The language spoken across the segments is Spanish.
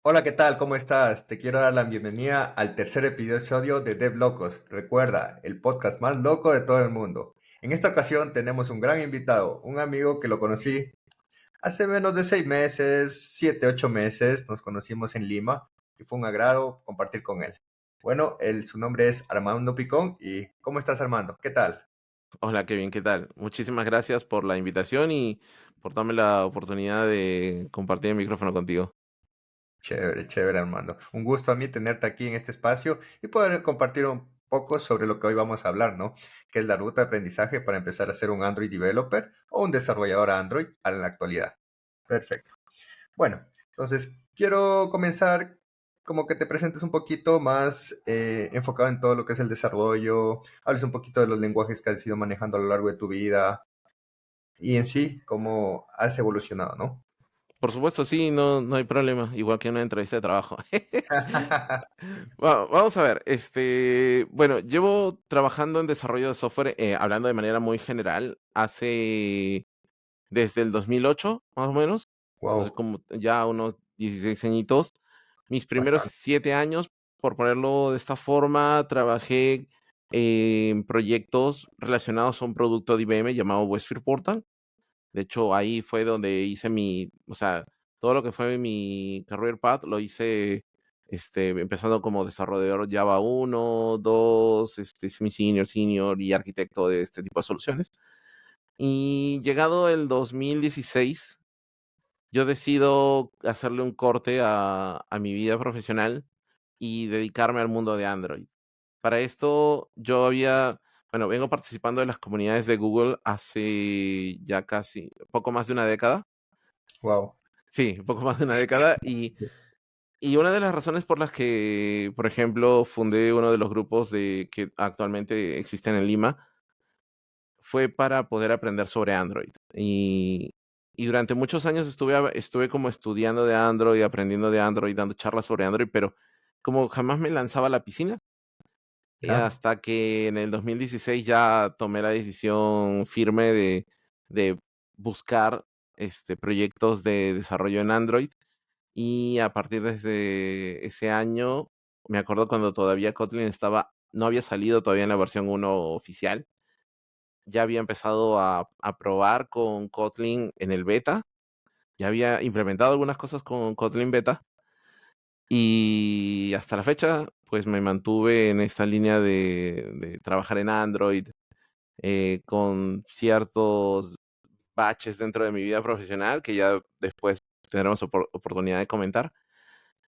Hola, ¿qué tal? ¿Cómo estás? Te quiero dar la bienvenida al tercer episodio de Dev Locos. Recuerda, el podcast más loco de todo el mundo. En esta ocasión tenemos un gran invitado, un amigo que lo conocí hace menos de 6 meses, 7, 8 meses. Nos conocimos en Lima y fue un agrado compartir con él. Bueno, su nombre es Armando Picón. ¿Y cómo estás, Armando? ¿Qué tal? Hola Kevin, ¿qué tal? Muchísimas gracias por la invitación y por darme la oportunidad de compartir el micrófono contigo. Chévere, chévere, Armando. Un gusto a mí tenerte aquí en este espacio y poder compartir un poco sobre lo que hoy vamos a hablar, ¿no? Que es la ruta de aprendizaje para empezar a ser un Android developer o un desarrollador Android en la actualidad. Perfecto. Bueno, entonces quiero comenzar como que te presentes un poquito más enfocado en todo lo que es el desarrollo, hables un poquito de los lenguajes que has ido manejando a lo largo de tu vida y en sí cómo has evolucionado, ¿no? Por supuesto, sí, no hay problema, igual que en una entrevista de trabajo. Vamos a ver, bueno, llevo trabajando en desarrollo de software, hablando de manera muy general, desde el 2008, más o menos, entonces Wow, como ya unos 16 añitos. Mis primeros bastante. 7 años, por ponerlo de esta forma, trabajé en proyectos relacionados a un producto de IBM llamado Westfield Portal. De hecho, ahí fue donde hice o sea, todo lo que fue mi career path lo hice, empezando como desarrollador Java 1, 2, semi-senior, senior y arquitecto de este tipo de soluciones. Y llegado el 2016, yo decido hacerle un corte a mi vida profesional y dedicarme al mundo de Android. Para esto, bueno, vengo participando de las comunidades de Google hace ya casi poco más de una década. Wow. Sí, poco más de una década. Y una de las razones por las que, por ejemplo, fundé uno de los grupos que actualmente existen en Lima fue para poder aprender sobre Android. Y durante muchos años estuve como estudiando de Android, aprendiendo de Android, dando charlas sobre Android, pero como jamás me lanzaba a la piscina. Ya. Hasta que en el 2016 ya tomé la decisión firme de buscar, proyectos de desarrollo en Android, y a partir desde ese año, me acuerdo cuando todavía Kotlin no había salido todavía en la versión 1 oficial, ya había empezado a probar con Kotlin en el beta, ya había implementado algunas cosas con Kotlin beta, y hasta la fecha, pues, me mantuve en esta línea de trabajar en Android, con ciertos baches dentro de mi vida profesional, que ya después tendremos oportunidad de comentar.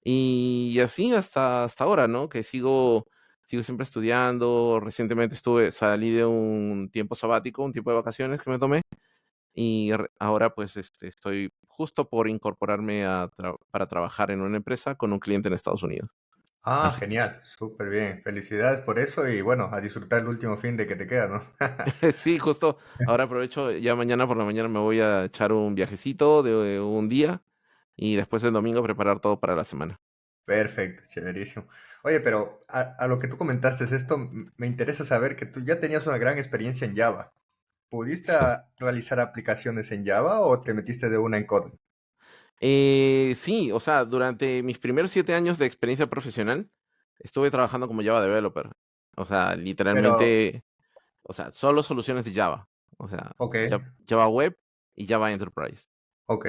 Y así hasta ahora, ¿no? Que sigo siempre estudiando. Recientemente salí de un tiempo sabático, un tiempo de vacaciones que me tomé, y ahora, pues, estoy justo por incorporarme para trabajar en una empresa con un cliente en Estados Unidos. Ah, Así genial, súper bien. Felicidades por eso y bueno, a disfrutar el último fin de que te queda, ¿no? sí, justo ahora aprovecho, ya mañana por la mañana me voy a echar un viajecito de un día y después el domingo preparar todo para la semana. Perfecto, chéverísimo. Oye, pero a lo que tú comentaste, esto me interesa saber que tú ya tenías una gran experiencia en Java. ¿Pudiste Sí. realizar aplicaciones en Java o te metiste de una en Kotlin? Sí, o sea, durante mis primeros 7 años de experiencia profesional, estuve trabajando como Java developer. O sea, Pero, literalmente, o sea, solo soluciones de Java. O sea, ok, Java Web y Java Enterprise. ok,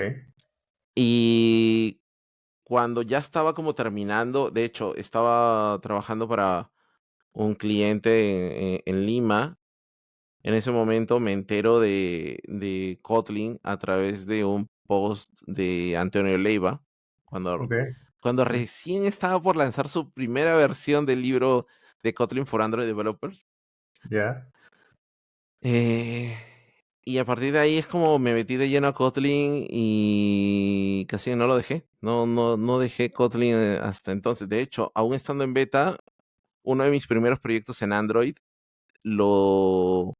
Y cuando ya estaba como terminando, de hecho, estaba trabajando para un cliente en Lima. En ese momento me entero de Kotlin a través de un post de Antonio Leiva, cuando ok, cuando recién estaba por lanzar su primera versión del libro de Kotlin for Android Developers. ya. Eh, y a partir de ahí es como me metí de lleno a Kotlin y casi no lo dejé. No dejé Kotlin, hasta entonces. De hecho, aún estando en beta, uno de mis primeros proyectos en Android lo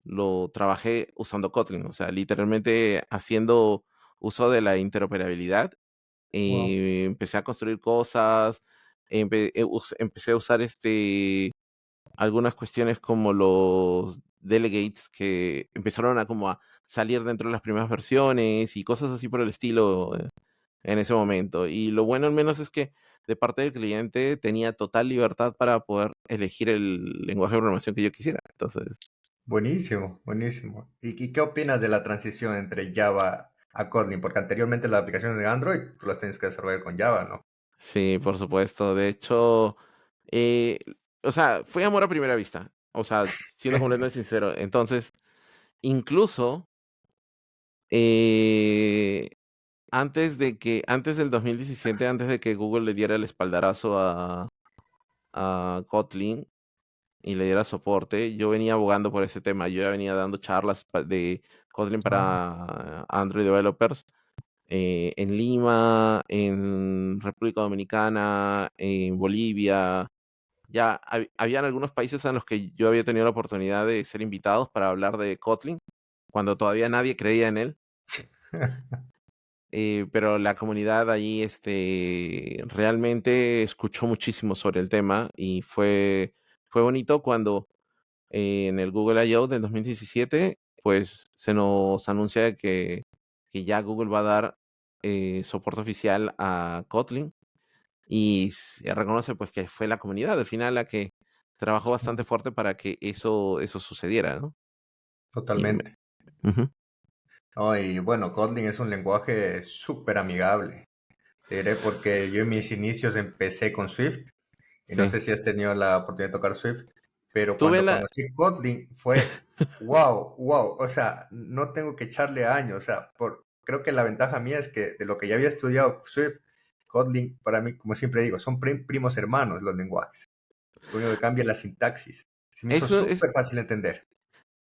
lo trabajé usando Kotlin, o sea, literalmente haciendo uso de la interoperabilidad. Wow, Empecé a construir cosas, empecé a usar, algunas cuestiones como los delegates que empezaron a como a salir dentro de las primeras versiones y cosas así por el estilo. en ese momento. Y lo bueno al menos es que de parte del cliente tenía total libertad para poder elegir el lenguaje de programación que yo quisiera. Entonces, Buenísimo, buenísimo. ¿Y qué opinas de la transición entre Java a Kotlin? Porque anteriormente las aplicaciones de Android tú las tienes que desarrollar con Java, ¿no? sí, por supuesto. De hecho, eh, o sea, fue amor a primera vista. O sea, siendo completamente sincero. Entonces, incluso eh, antes del 2017, antes de que Google le diera el espaldarazo a Kotlin y le diera soporte, yo venía abogando por ese tema. Yo ya venía dando charlas de Kotlin Ah, para Android developers en Lima, en República Dominicana, en Bolivia. Ya habían algunos países en los que yo había tenido la oportunidad de ser invitados para hablar de Kotlin, cuando todavía nadie creía en él. Pero la comunidad ahí realmente escuchó muchísimo sobre el tema y fue bonito cuando en el Google I.O. del 2017, pues se nos anuncia que ya Google va a dar soporte oficial a Kotlin y se reconoce pues que fue la comunidad al final la que trabajó bastante fuerte para que eso sucediera, ¿no? Y totalmente. ujú, No, y bueno, Kotlin es un lenguaje súper amigable. Te diré porque yo en mis inicios empecé con Swift y no sí. sé si has tenido la oportunidad de tocar Swift, pero Tuve cuando la... conocí Kotlin fue wow, wow. O sea, no tengo que echarle años. O sea, creo que la ventaja mía es que de lo que ya había estudiado Swift, Kotlin, para mí, como siempre digo, son primos hermanos los lenguajes. Lo único que cambia es la sintaxis. Se me hizo Eso súper fácil de entender.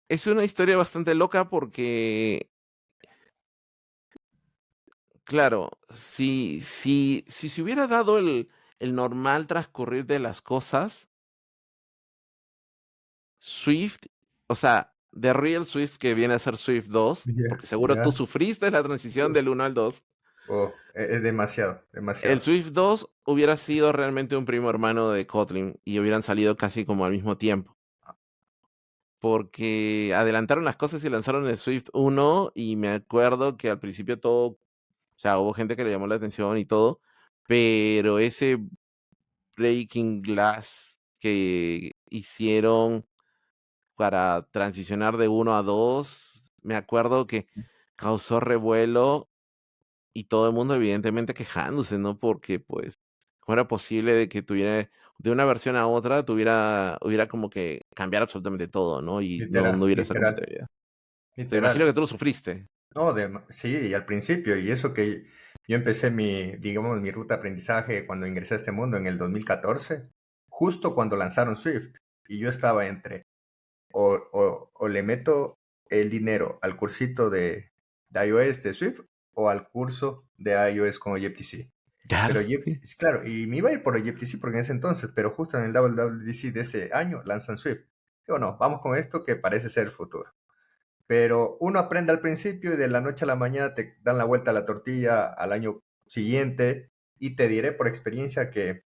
es una historia bastante loca porque, claro, si se hubiera dado el normal transcurrir de las cosas, Swift, o sea, The Real Swift que viene a ser Swift 2, Ya, porque seguro tú ya. sufriste la transición del 1 al 2, Oh, es demasiado, el demasiado. Swift 2 hubiera sido realmente un primo hermano de Kotlin y hubieran salido casi como al mismo tiempo. Porque adelantaron las cosas y lanzaron el Swift 1 y me acuerdo que al principio todo, o sea, hubo gente que le llamó la atención y todo, pero ese Breaking Glass que hicieron para transicionar de 1 a 2, me acuerdo que causó revuelo y todo el mundo evidentemente quejándose, ¿no? Porque, pues, ¿cómo era posible de que tuviera de una versión a otra hubiera como que cambiar absolutamente todo, ¿no? Y no Literal, hubiera esa literal, compatibilidad. Te imagino literal. que tú lo sufriste. No, sí, y al principio, y eso que yo empecé digamos, mi ruta de aprendizaje cuando ingresé a este mundo en el 2014, justo cuando lanzaron Swift, y yo estaba entre, o le meto el dinero al cursito de iOS de Swift, o al curso de iOS con Objective-C. Pero Claro, sí. Claro, y me iba a ir por Objective-C porque en ese entonces, pero justo en el WWDC de ese año lanzan Swift. Digo, no, vamos con esto que parece ser el futuro. Pero uno aprende al principio y de la noche a la mañana te dan la vuelta a la tortilla al año siguiente. Y te diré por experiencia que,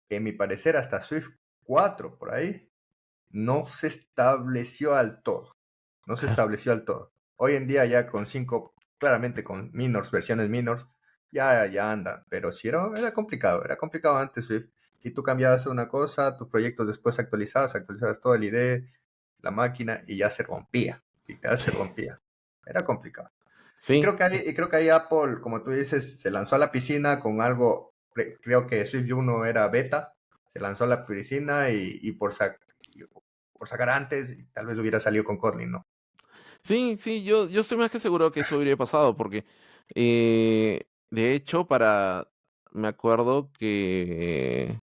en mi parecer, hasta Swift 4 por ahí, no se estableció al todo. No se Claro. estableció al todo. Hoy en día ya con 5 claramente con minors, versiones minors, ya andan. Pero sí era complicado antes Swift. Y tú cambiabas una cosa, tus proyectos después actualizabas todo el IDE, la máquina y ya se rompía. Literal Sí. se rompía. Era complicado. Sí. Y creo que ahí Apple, como tú dices, se lanzó a la piscina con algo, creo que Swift 1 era beta, se lanzó a la piscina y por sacar antes, y tal vez hubiera salido con Kotlin, ¿no? Sí, sí, yo estoy más que seguro que eso hubiera pasado, porque de hecho, me acuerdo que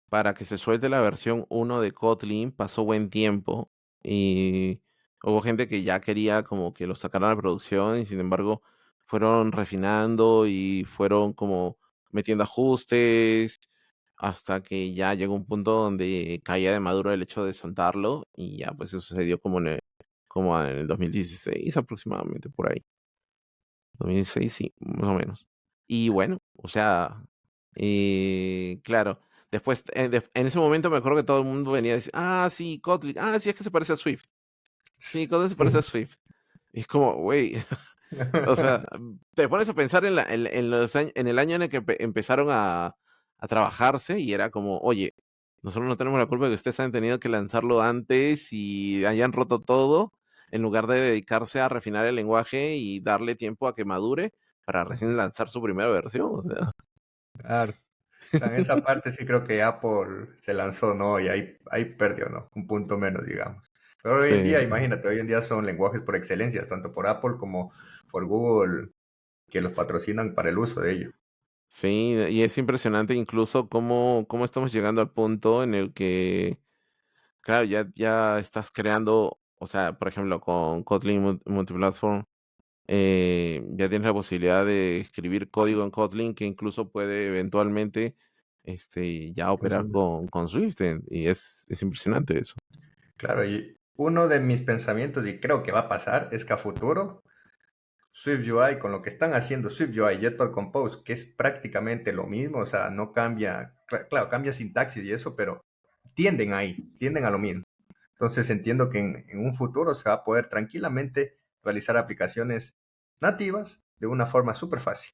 para que se suelte la versión 1 de Kotlin pasó buen tiempo y hubo gente que ya quería como que lo sacaran a producción y sin embargo fueron refinando y fueron como metiendo ajustes hasta que ya llegó un punto donde caía de maduro el hecho de soltarlo y ya pues eso sucedió como en el 2016 aproximadamente por ahí. 2016 sí, más o menos. Y bueno, o sea, claro, después, en ese momento me acuerdo que todo el mundo venía a decir, ah, sí, Kotlin, ah, sí, es que se parece a Swift. Sí, Kotlin se parece a Swift. Y es como, güey, O sea, te pones a pensar en el año en el que empezaron a trabajarse y era como, oye, nosotros no tenemos la culpa de que ustedes hayan tenido que lanzarlo antes y hayan roto todo, en lugar de dedicarse a refinar el lenguaje y darle tiempo a que madure para recién lanzar su primera versión. O sea, Claro. O sea, en esa parte sí creo que Apple se lanzó, ¿no? Y ahí perdió, ¿no? Un punto menos, digamos. Pero hoy en sí, día, imagínate, hoy en día son lenguajes por excelencia, tanto por Apple como por Google, que los patrocinan para el uso de ello. sí, y es impresionante incluso cómo estamos llegando al punto en el que, claro, ya estás creando, o sea, por ejemplo, con Kotlin Multiplatform, ya tienes la posibilidad de escribir código en Kotlin que incluso puede eventualmente ya operar Funcional. con Swift. Y es impresionante eso. Claro, y uno de mis pensamientos, y creo que va a pasar, es que a futuro Swift UI, con lo que están haciendo Swift UI y Jetpack Compose, que es prácticamente lo mismo, o sea, no cambia, claro, cambia sintaxis y eso, pero tienden ahí, tienden a lo mismo. Entonces entiendo que en un futuro se va a poder tranquilamente realizar aplicaciones nativas de una forma súper fácil.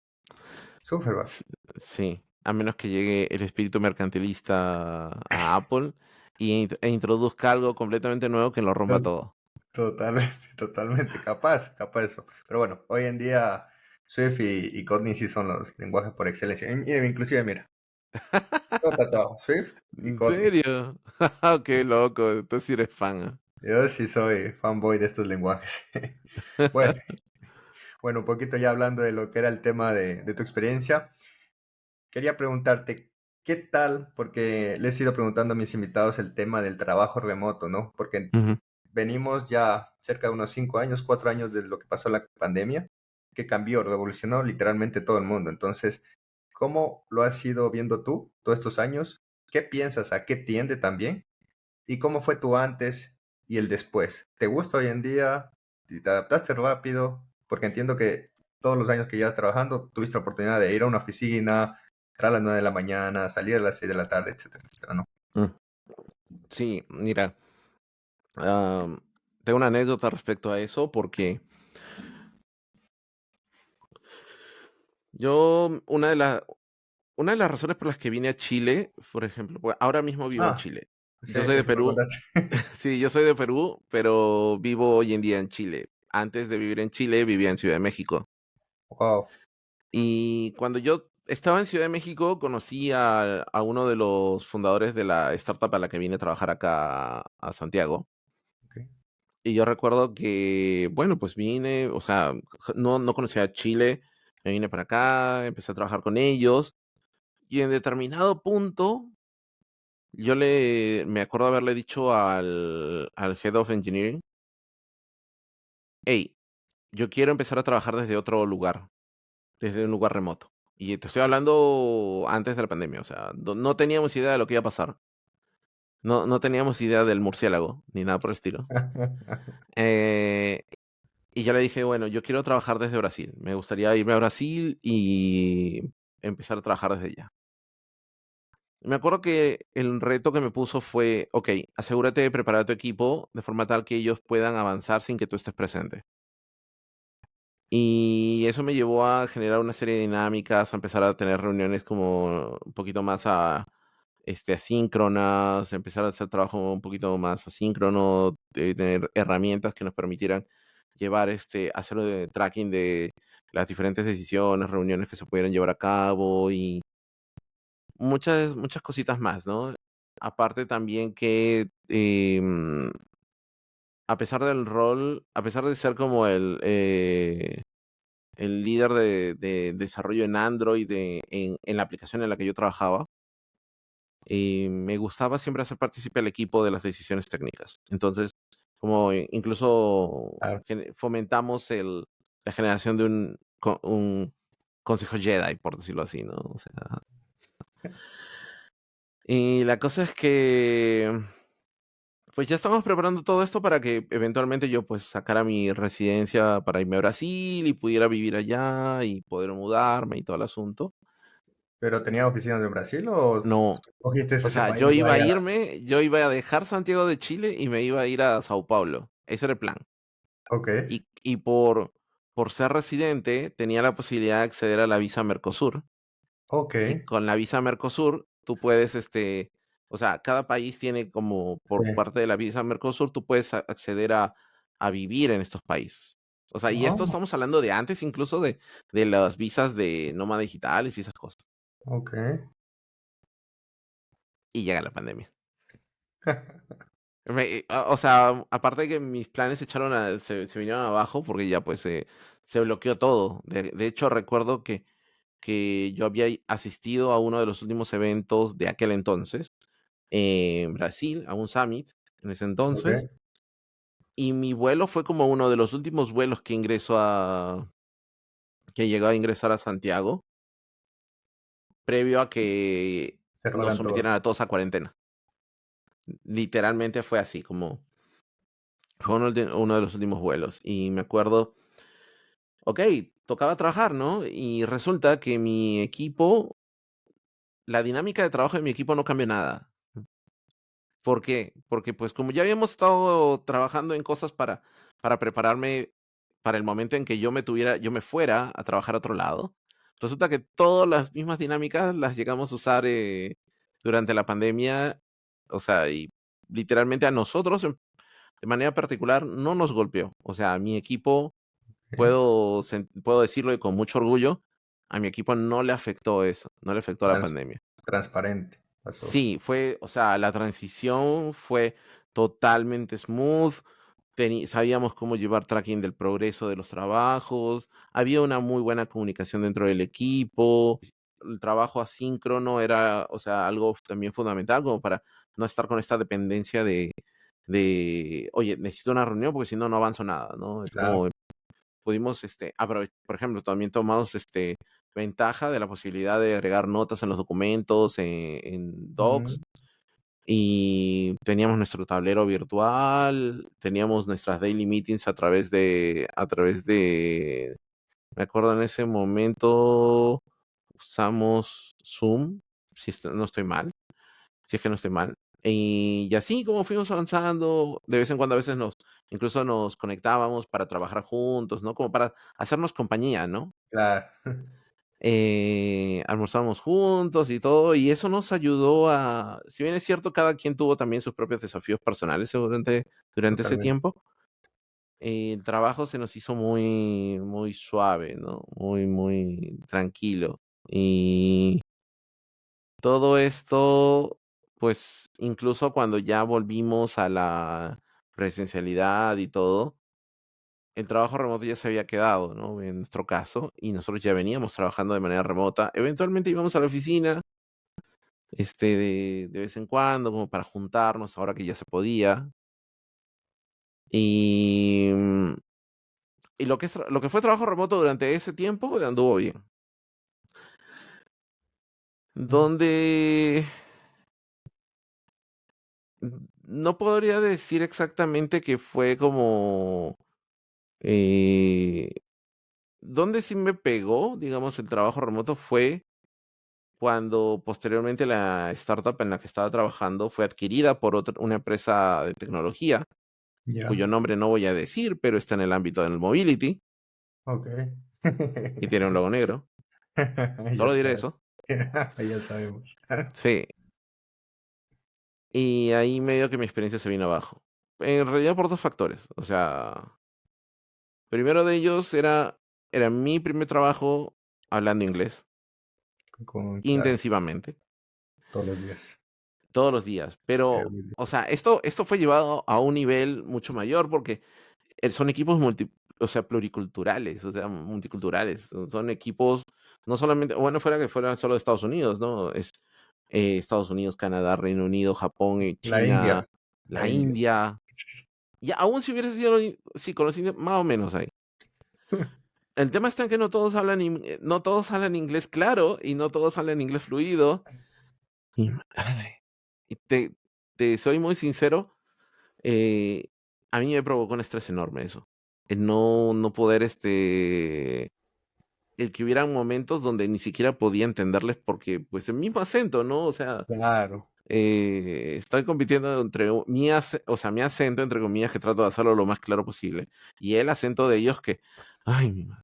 Súper fácil. S- Sí, a menos que llegue el espíritu mercantilista a Apple e introduzca algo completamente nuevo que lo rompa To- todo. Totalmente, totalmente, capaz eso. Pero bueno, hoy en día Swift y Kotlin sí son los lenguajes por excelencia. Inclusive, mira, todo tatuado, Swift y ¿En Kotlin. serio? Qué loco, entonces sí eres fan. ¿Ah? Yo sí soy fanboy de estos lenguajes. Bueno, bueno, un poquito ya hablando de lo que era el tema de tu experiencia, quería preguntarte, ¿qué tal? Porque les he ido preguntando a mis invitados el tema del trabajo remoto, ¿no? Porque Ujú. venimos ya cerca de unos 5 años, 4 años desde lo que pasó la pandemia, que cambió, revolucionó literalmente todo el mundo. Entonces, ¿cómo lo has ido viendo tú todos estos años? ¿Qué piensas? ¿A qué tiende también? ¿Y cómo fue tu antes y el después? ¿Te gusta hoy en día? ¿Te adaptaste rápido? Porque entiendo que todos los años que llevas trabajando, tuviste la oportunidad de ir a una oficina, entrar a las 9 de la mañana, salir a las 6 de la tarde, etcétera, etcétera, ¿no? Mm. Sí, mira, am, tengo una anécdota respecto a eso porque yo, una de las razones por las que vine a Chile, por ejemplo, pues ahora mismo vivo en Ah, Chile. sí, Yo soy de eso me Perú, contaste. sí, yo soy de Perú, pero vivo hoy en día en Chile. Antes de vivir en Chile, vivía en Ciudad de México. Wow. Y cuando yo estaba en Ciudad de México, conocí a uno de los fundadores de la startup a la que vine a trabajar acá a Santiago. Ok. Y yo recuerdo que, bueno, pues vine, o sea, no conocía Chile, me vine para acá, empecé a trabajar con ellos. Y en determinado punto, me acuerdo haberle dicho al Head of Engineering, hey, yo quiero empezar a trabajar desde otro lugar, desde un lugar remoto. Y te estoy hablando antes de la pandemia, o sea, no teníamos idea de lo que iba a pasar. No teníamos idea del murciélago, ni nada por el estilo. Eh, y yo le dije, bueno, yo quiero trabajar desde Brasil. Me gustaría irme a Brasil y empezar a trabajar desde allá. Me acuerdo que el reto que me puso fue, ok, asegúrate de preparar a tu equipo de forma tal que ellos puedan avanzar sin que tú estés presente. Y eso me llevó a generar una serie de dinámicas, a empezar a tener reuniones como un poquito más asíncronas, empezar a hacer trabajo un poquito más asíncrono, de tener herramientas que nos permitieran llevar hacerlo de tracking de las diferentes decisiones, reuniones que se pudieran llevar a cabo y muchas cositas más, ¿no? Aparte también que a pesar del rol, a pesar de ser como el líder de desarrollo en Android en la aplicación en la que yo trabajaba, me gustaba siempre hacer partícipe al equipo de las decisiones técnicas. Entonces, como incluso Claro. fomentamos la generación de un consejo Jedi, por decirlo así, ¿no? O sea, y la cosa es que, pues ya estamos preparando todo esto para que eventualmente yo pues sacara mi residencia para irme a Brasil y pudiera vivir allá y poder mudarme y todo el asunto. ¿Pero tenía oficinas de Brasil o No, cogiste o ese sea, yo país iba a vaya? irme, yo iba a dejar Santiago de Chile y me iba a ir a Sao Paulo. Ese era el plan. Ok. Y por por ser residente, tenía la posibilidad de acceder a la visa Mercosur. Ok, Y con la visa Mercosur, tú puedes, o sea, cada país tiene como por sí. parte de la visa Mercosur, tú puedes acceder a vivir en estos países. O sea, y esto Oh, estamos hablando de antes incluso de las visas de nómada digitales y esas cosas. ok. Y llega la pandemia. O sea, aparte de que mis planes se vinieron abajo porque ya pues se bloqueó todo. De hecho, recuerdo que yo había asistido a uno de los últimos eventos de aquel entonces en Brasil, a un summit en ese entonces, Ok. y mi vuelo fue como uno de los últimos vuelos que llegó a ingresar a Santiago, previo a que nos Cerraran todo. sometieran a todos a cuarentena. Literalmente fue así, como fue uno de los últimos vuelos. Y me acuerdo, ok, tocaba trabajar, ¿no? Y resulta que la dinámica de trabajo de mi equipo no cambió nada. ¿Por qué? Porque, pues, como ya habíamos estado trabajando en cosas para prepararme para el momento en que yo me fuera a trabajar a otro lado, resulta que todas las mismas dinámicas las llegamos a usar, durante la pandemia, o sea, y literalmente a nosotros, de manera particular, no nos golpeó. O sea, a mi equipo, Ok. puedo decirlo y con mucho orgullo, a mi equipo no le afectó eso, no le afectó la Trans- pandemia. transparente pasó. Sí, o sea, la transición fue totalmente smooth. Sabíamos cómo llevar tracking del progreso de los trabajos. Había una muy buena comunicación dentro del equipo. El trabajo asíncrono era, o sea, algo también fundamental como para no estar con esta dependencia oye, necesito una reunión porque si no, no avanzo nada, ¿no? Es Claro. como pudimos, por ejemplo, también tomamos, ventaja de la posibilidad de agregar notas en los documentos, en Docs, Ujú. y teníamos nuestro tablero virtual, teníamos nuestras daily meetings me acuerdo en ese momento usamos Zoom, si no estoy mal, si es que no estoy mal. Y así como fuimos avanzando, de vez en cuando a veces incluso nos conectábamos para trabajar juntos, ¿no? Como para hacernos compañía, ¿no? Claro. Almorzamos juntos y todo, y eso nos ayudó si bien es cierto, cada quien tuvo también sus propios desafíos personales durante ese Totalmente. tiempo, el trabajo se nos hizo muy, muy suave, ¿no? Muy, muy tranquilo. Y todo esto, pues, incluso cuando ya volvimos a la presencialidad y todo, el trabajo remoto ya se había quedado, ¿no? En nuestro caso, y nosotros ya veníamos trabajando de manera remota. Eventualmente íbamos a la oficina, de vez en cuando, como para juntarnos, ahora que ya se podía. Y, y lo que fue trabajo remoto durante ese tiempo anduvo bien. Mm. Donde no podría decir exactamente que fue como... eh, donde sí me pegó, digamos, el trabajo remoto fue cuando posteriormente la startup en la que estaba trabajando fue adquirida por una empresa de tecnología, Ya. cuyo nombre no voy a decir, pero está en el ámbito del mobility Ok. y tiene un logo negro. Ya Solo diré sabes. eso. Ya sabemos. Sí. Y ahí medio que mi experiencia se vino abajo. En realidad por dos factores. O sea, primero de ellos era mi primer trabajo hablando inglés Claro, intensivamente, todos los días. todos los días. Pero, Every o day. sea, esto fue llevado a un nivel mucho mayor porque son equipos o sea, pluriculturales, o sea, multiculturales. Son equipos, no solamente, bueno, fuera que fueran solo de Estados Unidos, ¿no? Es Estados Unidos, Canadá, Reino Unido, Japón, La India. China, La la India. India. Y aún si hubiera sido, sí, con los indios, más o menos ahí. El tema está en que no todos hablan inglés claro y no todos hablan inglés fluido. Y, ay, y te soy muy sincero, eh, a mí me provocó un estrés enorme eso. El no poder, el que hubieran momentos donde ni siquiera podía entenderles porque, pues, el mismo acento, ¿no? O sea, Claro. Estoy compitiendo entre o sea, mi acento, entre comillas, que trato de hacerlo lo más claro posible, y el acento de ellos que, ay, mi madre.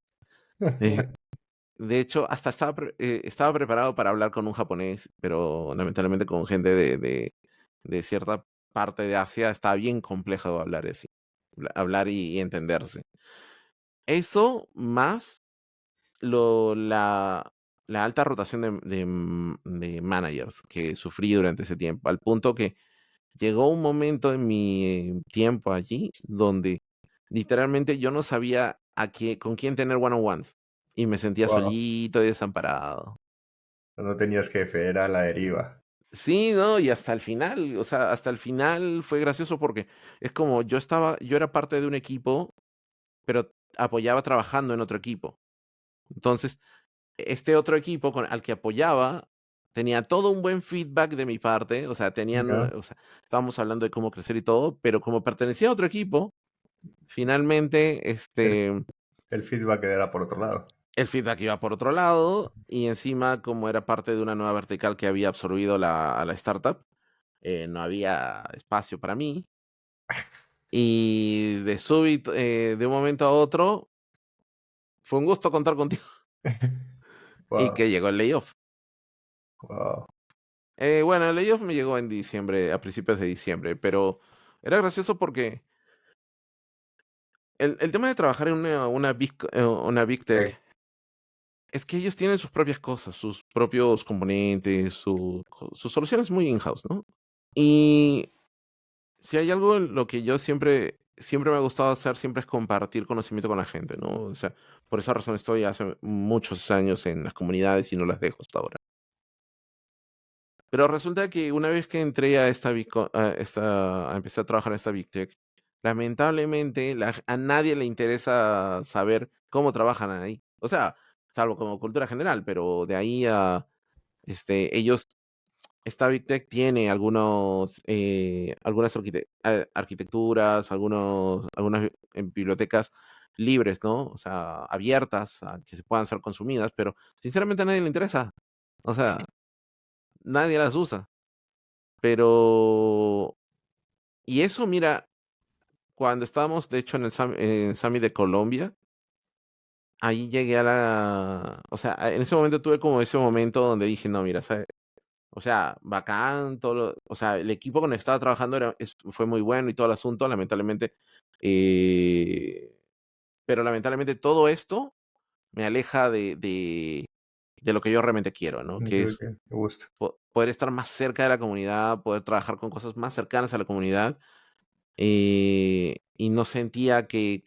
De hecho, hasta estaba preparado para hablar con un japonés, pero lamentablemente con gente de cierta parte de Asia está bien complejo hablar así, hablar y entenderse. Eso más la alta rotación de managers que sufrí durante ese tiempo, al punto que llegó un momento en mi tiempo allí donde literalmente yo no sabía con quién tener one-on-ones y me sentía Wow, solito y desamparado. no tenías jefe, era la deriva. Sí, no, y hasta el final, o sea, hasta el final fue gracioso porque es como yo era parte de un equipo, pero apoyaba trabajando en otro equipo. Entonces, este otro equipo al que apoyaba tenía todo un buen feedback de mi parte, o sea, Ya. o sea, estábamos hablando de cómo crecer y todo, pero como pertenecía a otro equipo, finalmente, El, el feedback era por otro lado. el feedback iba por otro lado y encima, como era parte de una nueva vertical que había absorbido a la startup, no había espacio para mí y de súbito, de un momento a otro, fue un gusto contar contigo y Wow, que llegó el layoff. wow. Bueno, el layoff me llegó en diciembre, a principios de diciembre, pero era gracioso porque el tema de trabajar en una big Sí, tech es que ellos tienen sus propias cosas, sus propios componentes, sus soluciones muy in-house, ¿no? Y si hay algo en lo que yo siempre me ha gustado hacer, siempre es compartir conocimiento con la gente, ¿no? O sea, por esa razón estoy hace muchos años en las comunidades y no las dejo hasta ahora. Pero resulta que una vez que entré a empecé a trabajar en esta Big Tech, lamentablemente a nadie le interesa saber cómo trabajan ahí. O sea, salvo como cultura general, pero de ahí a, ellos, esta Big Tech tiene algunas arquitecturas, algunas bibliotecas libres, ¿no? O sea, abiertas a que se puedan ser consumidas, pero sinceramente a nadie le interesa. O sea, nadie las usa. Pero, y eso, mira, cuando estábamos, de hecho, en el Summit de Colombia, ahí llegué o sea, en ese momento tuve como ese momento donde dije, no, mira, o sea, bacán, o sea, el equipo con el que estaba trabajando fue muy bueno y todo el asunto, lamentablemente, eh, pero lamentablemente todo esto me aleja de lo que yo realmente quiero, ¿no? Que es qué gusto. poder estar más cerca de la comunidad, poder trabajar con cosas más cercanas a la comunidad. Y no sentía que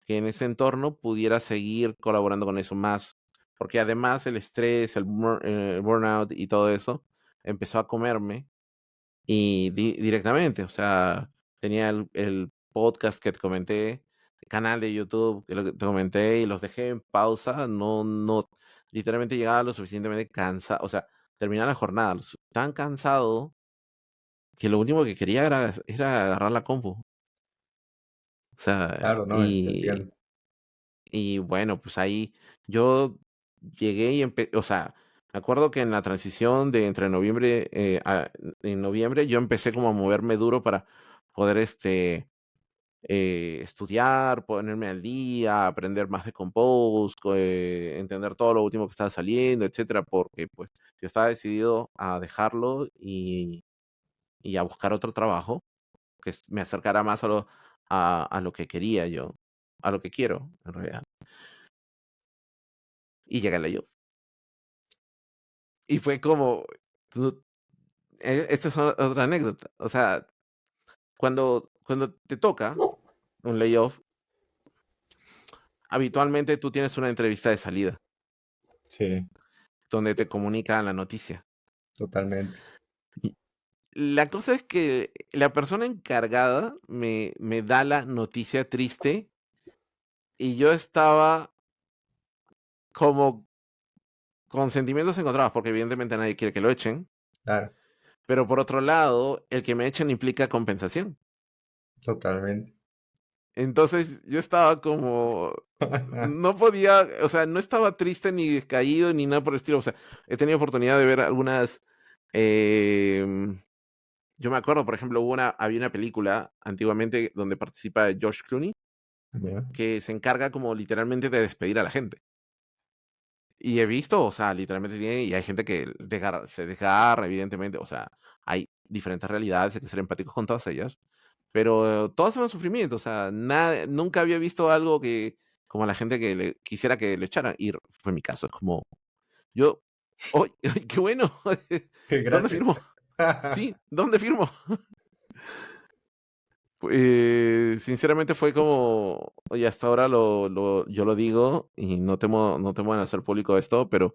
en ese entorno pudiera seguir colaborando con eso más, porque además el estrés, el burnout y todo eso empezó a comerme y directamente, o sea, tenía el podcast que te comenté, el canal de YouTube que te comenté y los dejé en pausa, literalmente llegaba lo suficientemente cansado, o sea, terminaba la jornada tan cansado que lo único que quería era agarrar la compu. O sea, Claro, no, te entiendo. y bueno, pues ahí yo llegué o sea, me acuerdo que en la transición de entre noviembre, en noviembre yo empecé como a moverme duro para poder, estudiar, ponerme al día, aprender más de Compose, entender todo lo último que estaba saliendo, etcétera, porque, pues, yo estaba decidido a dejarlo y a buscar otro trabajo que me acercara más a lo que quería yo, a lo que quiero, en realidad. Y llegué a la yo. Y fue como, tú- esta es otra anécdota. O sea, cuando te toca un layoff, habitualmente tú tienes una entrevista de salida Sí, donde te comunican la noticia. totalmente. Y la cosa es que la persona encargada me da la noticia triste y yo estaba como con sentimientos encontrados, porque evidentemente nadie quiere que lo echen. Claro, Pero por otro lado, el que me echen implica compensación. totalmente. Entonces yo estaba como, no podía, o sea, no estaba triste ni caído ni nada por el estilo. O sea, he tenido oportunidad de ver Em, yo me acuerdo, por ejemplo, había una película antiguamente donde participa George Clooney, Ya. que se encarga como literalmente de despedir a la gente. Y he visto, o sea, literalmente y hay gente que se desgarra, evidentemente, o sea, hay diferentes realidades, hay que ser empáticos con todas ellas, pero todas son sufrimiento, o sea, nunca había visto algo que, como a la gente que quisiera que le echaran, y fue mi caso, es como, yo, ¡ay, qué bueno! ¿Dónde Gracias. firmo? Sí, ¿dónde firmo? Sinceramente fue como, oye, hasta ahora yo lo digo y no temo en hacer público esto, pero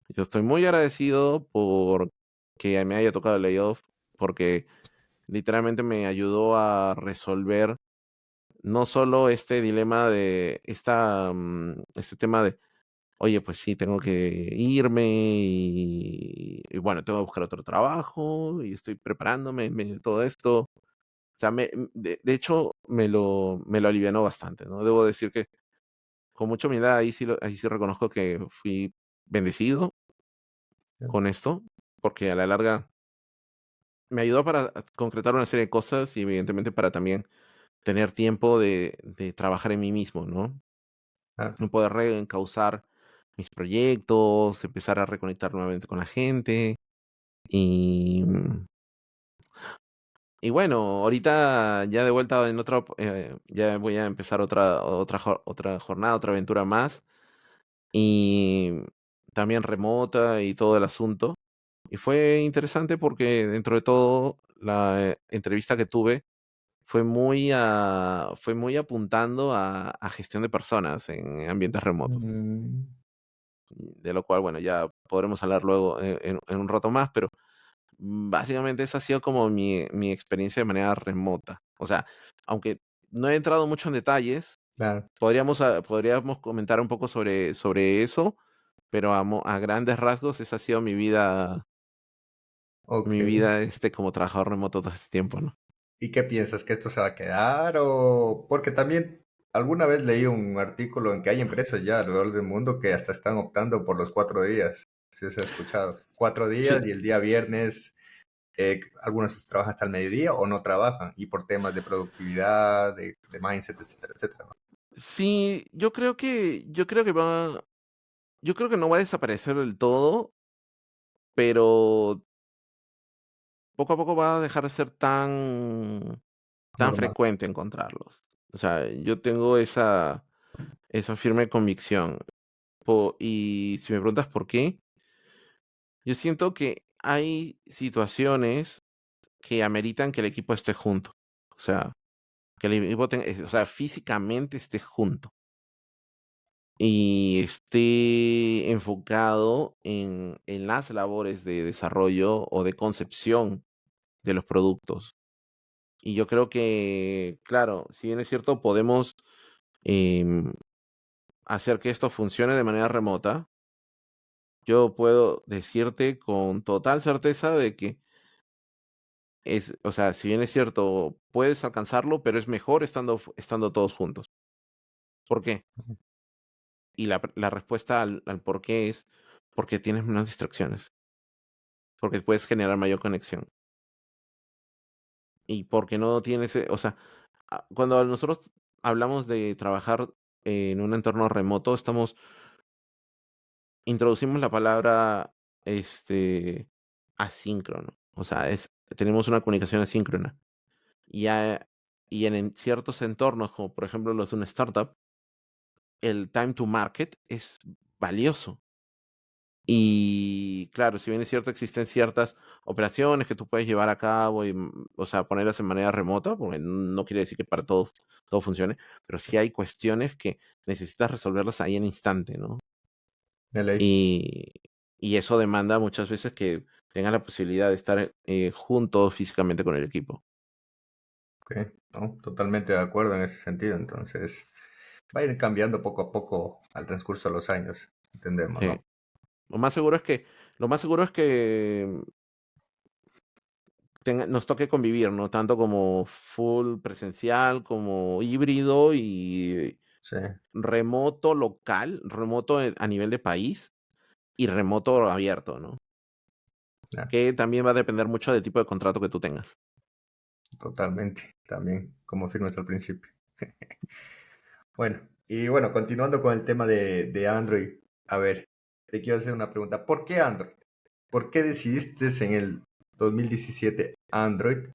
yo estoy muy agradecido por que me haya tocado el layoff, porque literalmente me ayudó a resolver no solo este dilema este tema de, oye, pues sí, tengo que irme y bueno, tengo que buscar otro trabajo y estoy preparándome, todo esto. O sea, de hecho, me lo alivianó bastante, ¿no? Debo decir que con mucha humildad ahí sí reconozco que fui bendecido con esto, porque a la larga me ayudó para concretar una serie de cosas y evidentemente para también tener tiempo de trabajar en mí mismo, ¿no? Ah, En poder reencauzar mis proyectos, empezar a reconectar nuevamente con la gente y Y bueno, ahorita ya de vuelta en ya voy a empezar otra jornada, otra aventura más, y también remota y todo el asunto. Y fue interesante porque dentro de todo la entrevista que tuve fue muy apuntando a gestión de personas en ambientes remotos, mm, de lo cual, bueno, ya podremos hablar luego en un rato más, pero básicamente esa ha sido como mi experiencia de manera remota. O sea, aunque no he entrado mucho en detalles, claro. podríamos comentar un poco sobre eso, pero a grandes rasgos esa ha sido Ok. mi vida, como trabajador remoto todo este tiempo, ¿no? ¿Y qué piensas? ¿Que esto se va a quedar? O porque también alguna vez leí un artículo en que hay empresas ya alrededor del mundo que hasta están optando por los 4 días. Si se ha escuchado. 4 días Sí, y el día viernes algunos trabajan hasta el mediodía o no trabajan y por temas de productividad, de mindset, etcétera, etcétera, ¿no? sí, yo creo que no va a desaparecer del todo, pero poco a poco va a dejar de ser tan Normal. frecuente encontrarlos. O sea, yo tengo esa firme convicción. Y si me preguntas por qué, yo siento que hay situaciones que ameritan que el equipo esté junto. O sea, que el equipo o sea, físicamente esté junto y esté enfocado en las labores de desarrollo o de concepción de los productos. Y yo creo que, claro, si bien es cierto, podemos em, hacer que esto funcione de manera remota. Yo puedo decirte con total certeza de que o sea, si bien es cierto, puedes alcanzarlo, pero es mejor estando todos juntos. ¿Por qué? Y la respuesta al por qué es porque tienes menos distracciones, porque puedes generar mayor conexión y porque no tienes, o sea, cuando nosotros hablamos de trabajar en un entorno remoto, introducimos la palabra, este, asíncrono. O sea, tenemos una comunicación asíncrona. Y, en ciertos entornos, como por ejemplo los de una startup, el time to market es valioso. Y claro, si bien es cierto, existen ciertas operaciones que tú puedes llevar a cabo y, o sea, ponerlas en manera remota, porque no quiere decir que para todos todo funcione, pero sí hay cuestiones que necesitas resolverlas ahí en instante, ¿no? De ley. Y, y eso demanda muchas veces que tengas la posibilidad de estar juntos físicamente con el equipo. Ok, no, totalmente de acuerdo en ese sentido. Entonces, va a ir cambiando poco a poco al transcurso de los años, entendemos, Eh, ¿no? lo más seguro es que, lo más seguro es que nos toque convivir, ¿no? Tanto como full presencial, como híbrido y Sí, remoto local, remoto a nivel de país y remoto abierto, ¿no? Ah, que también va a depender mucho del tipo de contrato que tú tengas. totalmente, también, como firmas al principio. Bueno, y bueno, continuando con el tema de Android, a ver, te quiero hacer una pregunta. ¿Por qué Android? ¿Por qué decidiste en el 2017 Android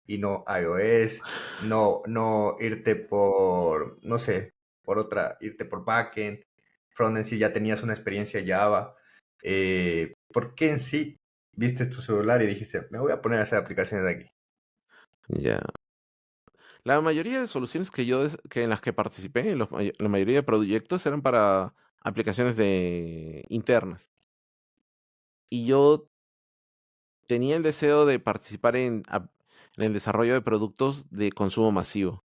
y no iOS? No irte por, no sé, por otra, irte por backend, frontend si ya tenías una experiencia Java. ¿Por qué en sí viste tu celular y dijiste, me voy a poner a hacer aplicaciones de aquí? Ya. La mayoría de soluciones que en las que participé, la mayoría de proyectos eran para aplicaciones internas. Y yo tenía el deseo de participar en el desarrollo de productos de consumo masivo.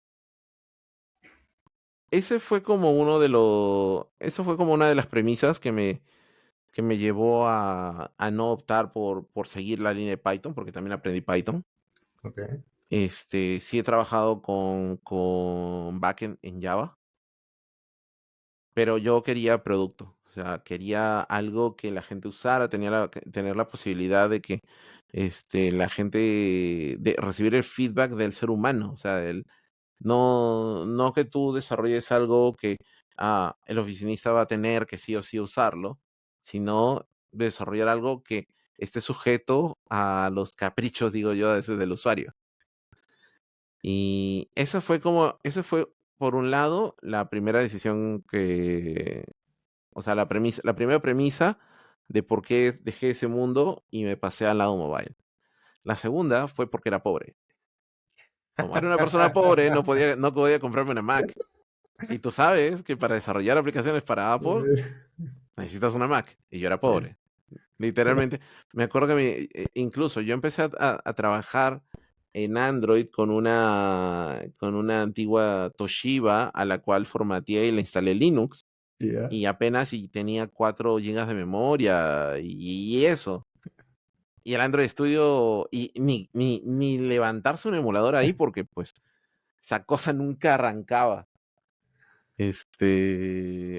Eso fue como una de las premisas que me llevó a no optar por seguir la línea de Python, porque también aprendí Python. Ok, Sí he trabajado con backend en Java, pero yo quería producto. O sea, quería algo que la gente usara, tener la posibilidad de que la gente de recibir el feedback del ser humano. O sea, no que tú desarrolles algo que el oficinista va a tener que sí o sí usarlo, sino desarrollar algo que esté sujeto a los caprichos, digo yo, a veces del usuario. Y eso fue, por un lado, la primera decisión o sea, la primera premisa de por qué dejé ese mundo y me pasé al lado mobile. La segunda fue porque era pobre. Como era una persona pobre, no podía comprarme una Mac. Y tú sabes que para desarrollar aplicaciones para Apple necesitas una Mac. Y yo era es- pobre. Literalmente, me acuerdo que incluso yo empecé a trabajar en Android con una antigua Toshiba a la cual formateé y le instalé Linux ya. y apenas si tenía 4 gigas de memoria y eso. Y el Android Studio, y ni levantarse un emulador ahí porque pues esa cosa nunca arrancaba.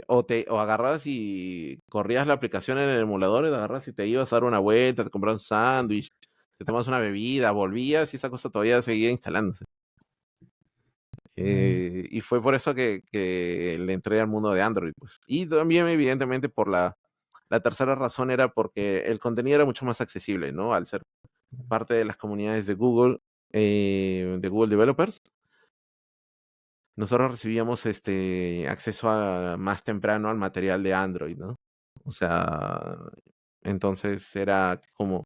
O agarrabas y corrías la aplicación en el emulador, y agarras y te ibas a dar una vuelta, te comprabas un sándwich, te tomas una bebida, volvías y esa cosa todavía seguía instalándose. Y fue por eso que le entré al mundo de Android, pues. Y también, evidentemente, la tercera razón era porque el contenido era mucho más accesible, ¿no? Al ser parte de las comunidades de Google Developers, nosotros recibíamos acceso más temprano al material de Android, ¿no? O sea, entonces era como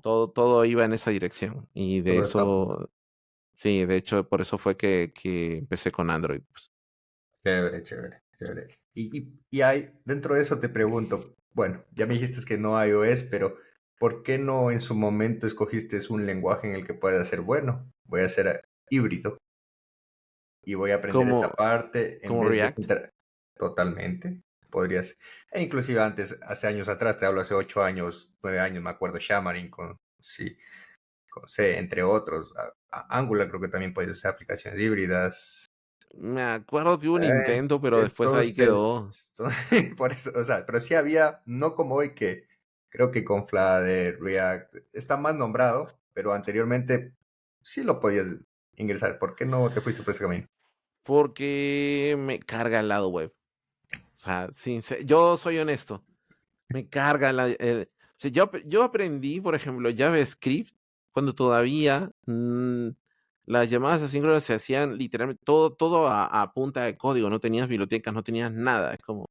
todo iba en esa dirección. Y de Todo está eso, sí, de hecho, por eso fue que empecé con Android, pues. chévere, chévere, chévere. Y hay, dentro de eso te pregunto, bueno, ya me dijiste que no iOS, pero ¿por qué no en su momento escogiste un lenguaje en el que pueda ser bueno? Voy a ser híbrido y voy a aprender esta Como, parte en como vez de React. sentar totalmente. Podrías, e inclusive antes, hace años atrás, te hablo hace 8 años, 9 años, me acuerdo, Xamarin con, sí, con C, entre otros. Angular creo que también puedes hacer aplicaciones híbridas. Me acuerdo que hubo un Eh, intento, pero después ahí entonces, quedó. por eso, o sea, pero sí había, no como hoy que creo que con Flutter, React, está más nombrado, pero anteriormente sí lo podías ingresar. ¿Por qué no te fuiste por ese camino? Porque me carga el lado web. O sea, yo soy honesto. Me carga o sea, yo aprendí, por ejemplo, JavaScript cuando todavía las llamadas asíncronas se hacían literalmente todo a punta de código, no tenías bibliotecas, no tenías nada. Es como,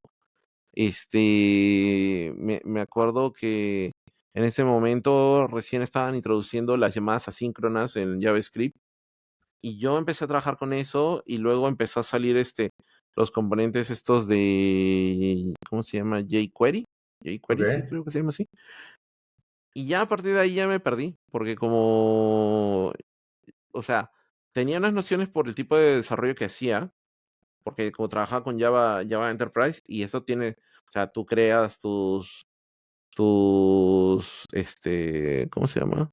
me acuerdo que en ese momento recién estaban introduciendo las llamadas asíncronas en JavaScript y yo empecé a trabajar con eso y luego empezó a salir los componentes estos de, ¿cómo se llama? jQuery. Ok, jQuery, sí, creo que se llama así. Y ya a partir de ahí ya me perdí, porque como, o sea, tenía unas nociones por el tipo de desarrollo que hacía, porque como trabajaba con Java Enterprise, y eso tiene, o sea, tú creas ¿cómo se llama?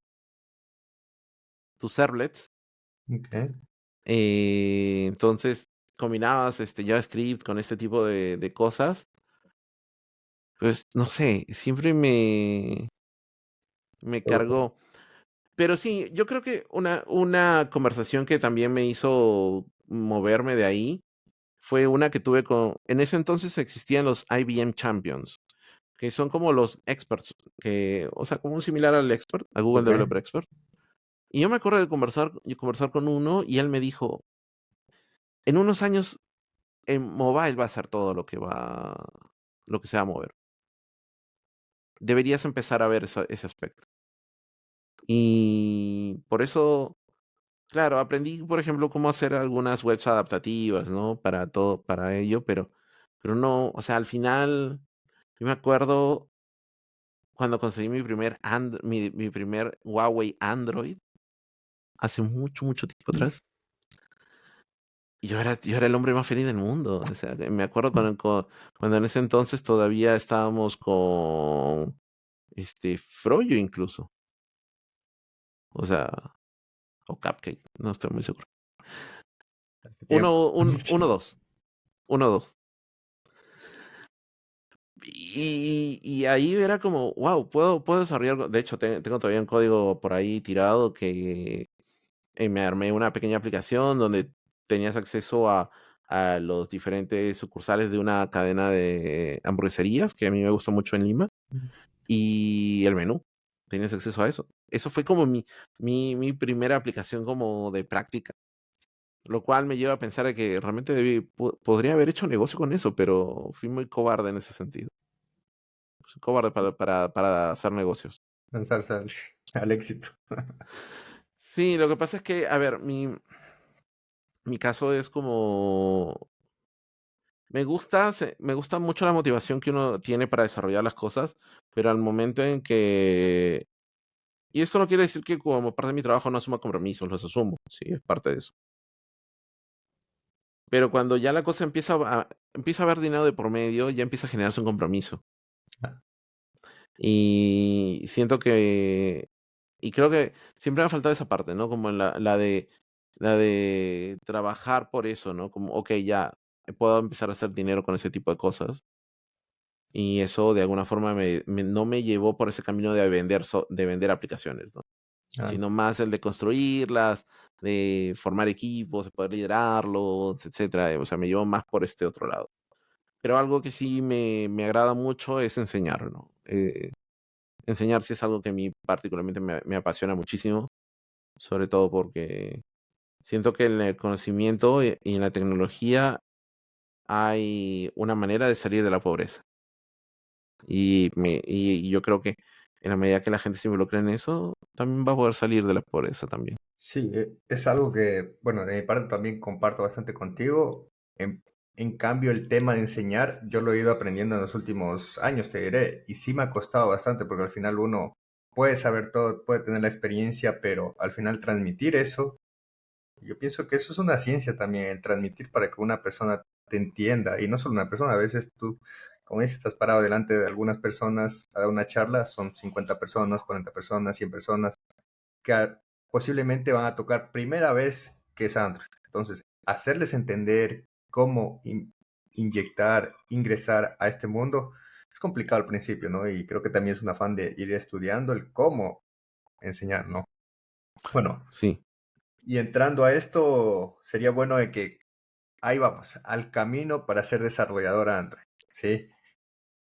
Tus servlets. ok. Entonces, combinabas JavaScript con este tipo de cosas. Pues no sé, siempre me Me gusta. cargó. Pero sí, yo creo que una conversación que también me hizo moverme de ahí fue una que tuve con en ese entonces existían los IBM Champions, que son como los experts, que, o sea, como un similar al expert, a Google Ok. Developer Expert. Y yo me acuerdo de conversar con uno y él me dijo, en unos años en mobile va a ser todo lo que se va a mover. Deberías empezar a ver ese aspecto. Y por eso, claro, aprendí, por ejemplo, cómo hacer algunas webs adaptativas, ¿no? Para todo, para ello, pero no, o sea, al final, yo me acuerdo cuando conseguí mi primer Huawei Android, hace mucho, mucho tiempo atrás. Y yo era el hombre más feliz del mundo. O sea, me acuerdo cuando en ese entonces todavía estábamos con Froyo incluso. O sea, o Cupcake, no estoy muy seguro. Hace tiempo. Uno, dos. Uno, dos. Y ahí era como, wow, puedo desarrollar. De hecho, tengo todavía un código por ahí tirado que me armé una pequeña aplicación donde tenías acceso a los diferentes sucursales de una cadena de hamburgueserías que a mí me gustó mucho en Lima y el menú. Tenías acceso a eso. Eso fue como mi primera aplicación como de práctica, lo cual me lleva a pensar de que realmente podría haber hecho negocio con eso, pero fui muy cobarde en ese sentido. Soy cobarde para hacer negocios. Lanzarse al éxito. Sí, lo que pasa es que, a ver, mi caso es como me gusta mucho la motivación que uno tiene para desarrollar las cosas, pero al momento en que y esto no quiere decir que como parte de mi trabajo no asuma compromisos, los asumo, sí, es parte de eso. Pero cuando ya la cosa empieza a haber dinero de por medio, ya empieza a generarse un compromiso. Y siento que y creo que siempre me ha faltado esa parte, ¿no? Como la de trabajar por eso, ¿no? Como, okey, ya puedo empezar a hacer dinero con ese tipo de cosas. Y eso de alguna forma no me llevó por ese camino de vender aplicaciones, ¿no? Ah, Sino más el de construirlas, de formar equipos, de poder liderarlos, etcétera. O sea, me llevó más por este otro lado. Pero algo que sí me agrada mucho es enseñar, ¿no? Enseñar sí es algo que a mí particularmente me apasiona muchísimo, sobre todo porque siento que en el conocimiento y en la tecnología hay una manera de salir de la pobreza. Y yo creo que en la medida que la gente se involucre en eso, también va a poder salir de la pobreza también. sí, es algo que, bueno, de mi parte también comparto bastante contigo. En cambio, el tema de enseñar, yo lo he ido aprendiendo en los últimos años, te diré, y sí me ha costado bastante porque al final uno puede saber todo, puede tener la experiencia, pero al final transmitir eso, yo pienso que eso es una ciencia también, el transmitir para que una persona te entienda, y no solo una persona, a veces tú, como dices, estás parado delante de algunas personas a dar una charla, son 50 personas, 40 personas, 100 personas que posiblemente van a tocar primera vez que es Android. Entonces, hacerles entender cómo inyectar, ingresar a este mundo es complicado al principio, ¿no? Y creo que también es un afán de ir estudiando el cómo enseñar, ¿no? Bueno, Sí. y entrando a esto, sería bueno de que ahí vamos, al camino para ser desarrollador Android, ¿sí?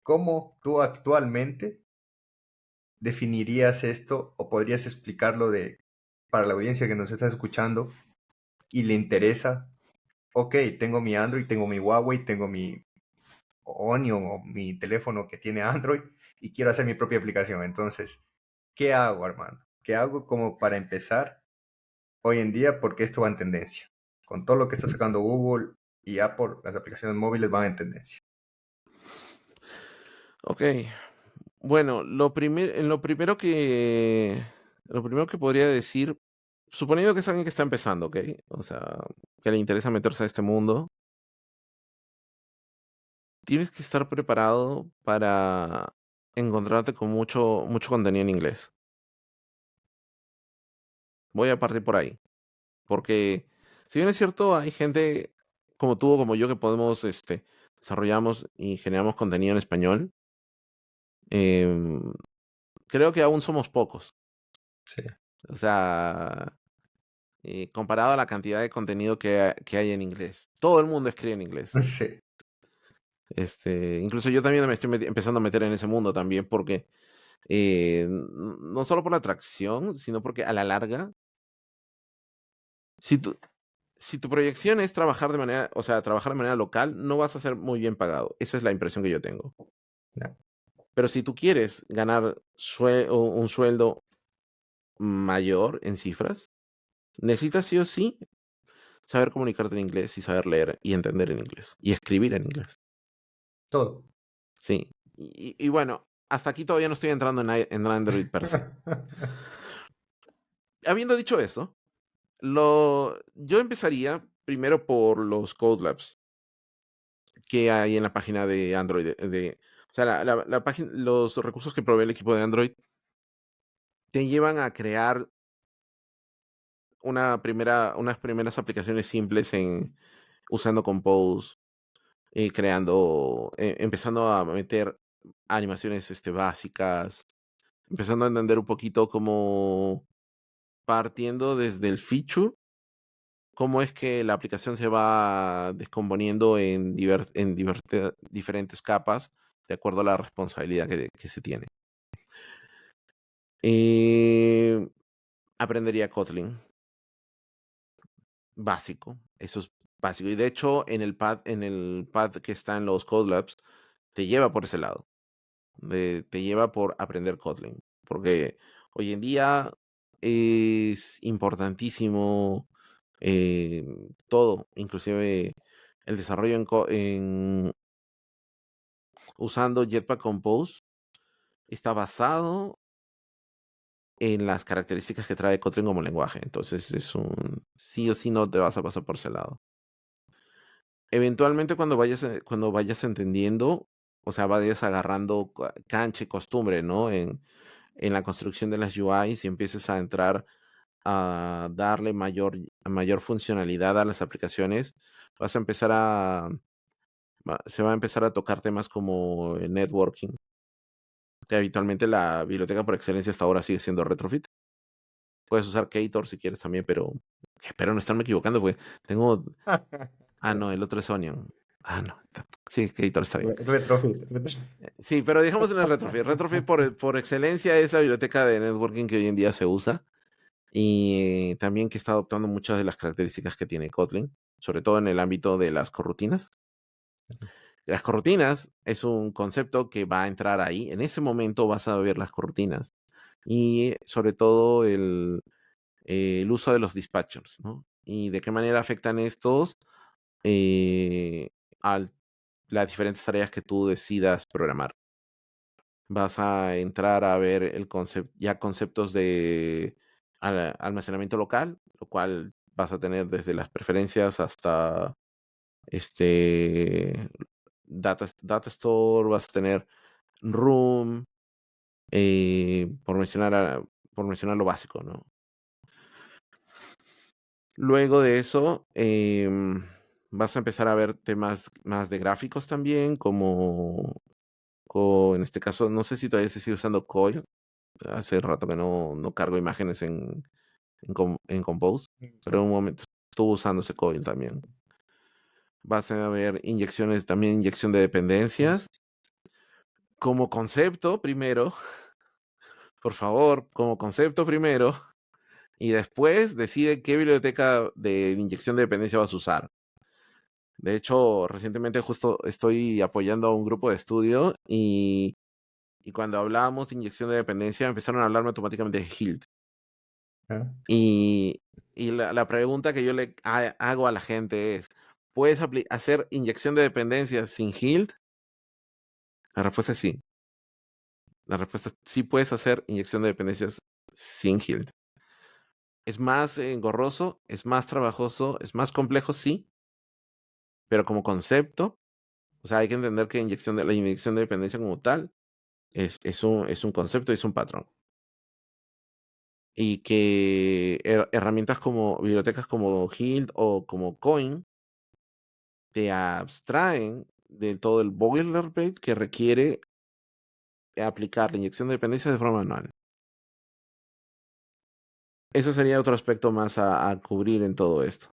¿Cómo tú actualmente definirías esto o podrías explicarlo para la audiencia que nos está escuchando y le interesa? Ok, tengo mi Android, tengo mi Huawei, tengo mi Onion o mi teléfono que tiene Android y quiero hacer mi propia aplicación. Entonces, ¿qué hago, hermano? ¿Qué hago como para empezar hoy en día? Porque esto va en tendencia. Con todo lo que está sacando Google y Apple, las aplicaciones móviles van en tendencia. Ok. Bueno, lo primero que podría decir, suponiendo que es alguien que está empezando, ¿ok? O sea, que le interesa meterse a este mundo, tienes que estar preparado para encontrarte con mucho, mucho contenido en inglés. Voy a partir por ahí. Porque, si bien es cierto, hay gente como tú o como yo que podemos, desarrollamos y generamos contenido en español. em, creo que aún somos pocos. Sí, O sea, comparado a la cantidad de contenido que hay en inglés. Todo el mundo escribe en inglés. sí, Incluso yo también me estoy empezando a meter en ese mundo también porque no solo por la atracción, sino porque a la larga, si tu, si tu proyección es trabajar de manera, o sea, trabajar de manera local, no vas a ser muy bien pagado. Esa es la impresión que yo tengo. ya, Pero si tú quieres ganar un sueldo mayor en cifras, necesitas sí o sí saber comunicarte en inglés y saber leer y entender en inglés y escribir en inglés. todo. Sí. Y bueno, hasta aquí todavía no estoy entrando en Android per se. Habiendo dicho eso, yo empezaría primero por los Code Labs que hay en la página de Android. O sea, la página, los recursos que provee el equipo de Android te llevan a crear unas primeras aplicaciones simples usando Compose, empezando a meter animaciones básicas, empezando a entender un poquito cómo partiendo desde el feature, cómo es que la aplicación se va descomponiendo en diferentes capas de acuerdo a la responsabilidad que se tiene. Eh, Aprendería Kotlin, básico, eso es básico. Y de hecho, en el pad que está en los Code Labs, te lleva por ese lado, te lleva por aprender Kotlin, porque hoy en día es importantísimo todo, inclusive el desarrollo usando Jetpack Compose está basado en las características que trae Kotlin como lenguaje. Entonces sí o sí no te vas a pasar por ese lado. Eventualmente cuando vayas entendiendo, o sea, vayas agarrando cancha y costumbre, ¿no? En la construcción de las UIs y empieces a entrar a darle mayor funcionalidad a las aplicaciones, vas a empezar se va a empezar a tocar temas como el networking, que habitualmente la biblioteca por excelencia hasta ahora sigue siendo Retrofit. Puedes usar Ktor si quieres también, pero espero no estarme equivocando, porque tengo... Ah, no, el otro es Onion. Ah, no. Sí, Ktor está bien. Retrofit. Sí, pero dejemos en el Retrofit. Retrofit por excelencia es la biblioteca de networking que hoy en día se usa y también que está adoptando muchas de las características que tiene Kotlin, sobre todo en el ámbito de las corrutinas. Las corrutinas es un concepto que va a entrar ahí. En ese momento vas a ver las corrutinas y sobre todo el uso de los dispatchers, ¿no? Y de qué manera afectan estos a las diferentes tareas que tú decidas programar. Vas a entrar a ver ya conceptos de almacenamiento local, lo cual vas a tener desde las preferencias hasta este data store, vas a tener room, por mencionar lo básico, ¿no? Luego de eso, vas a empezar a ver temas más de gráficos también, en este caso, no sé si todavía se sigue usando Coil. Hace rato que no cargo imágenes en Compose, pero en un momento estuve usando ese Coil también. Vas a ver también inyección de dependencias. Como concepto primero, por favor, como concepto primero, y después decide qué biblioteca de inyección de dependencia vas a usar. De hecho, recientemente justo estoy apoyando a un grupo de estudio y cuando hablábamos de inyección de dependencia empezaron a hablarme automáticamente de Hilt. Ah, Y la pregunta que yo le hago a la gente es, ¿puedes hacer inyección de dependencias sin Hilt? La respuesta es sí. La respuesta es sí puedes hacer inyección de dependencias sin Hilt. Es más engorroso, es más trabajoso, es más complejo, sí, pero como concepto, o sea, hay que entender que la inyección de dependencia como tal es un concepto, es un patrón. Y que herramientas como bibliotecas como Hilt o como Coin te abstraen del todo el boilerplate que requiere aplicar la inyección de dependencias de forma manual. Eso sería otro aspecto más a cubrir en todo esto.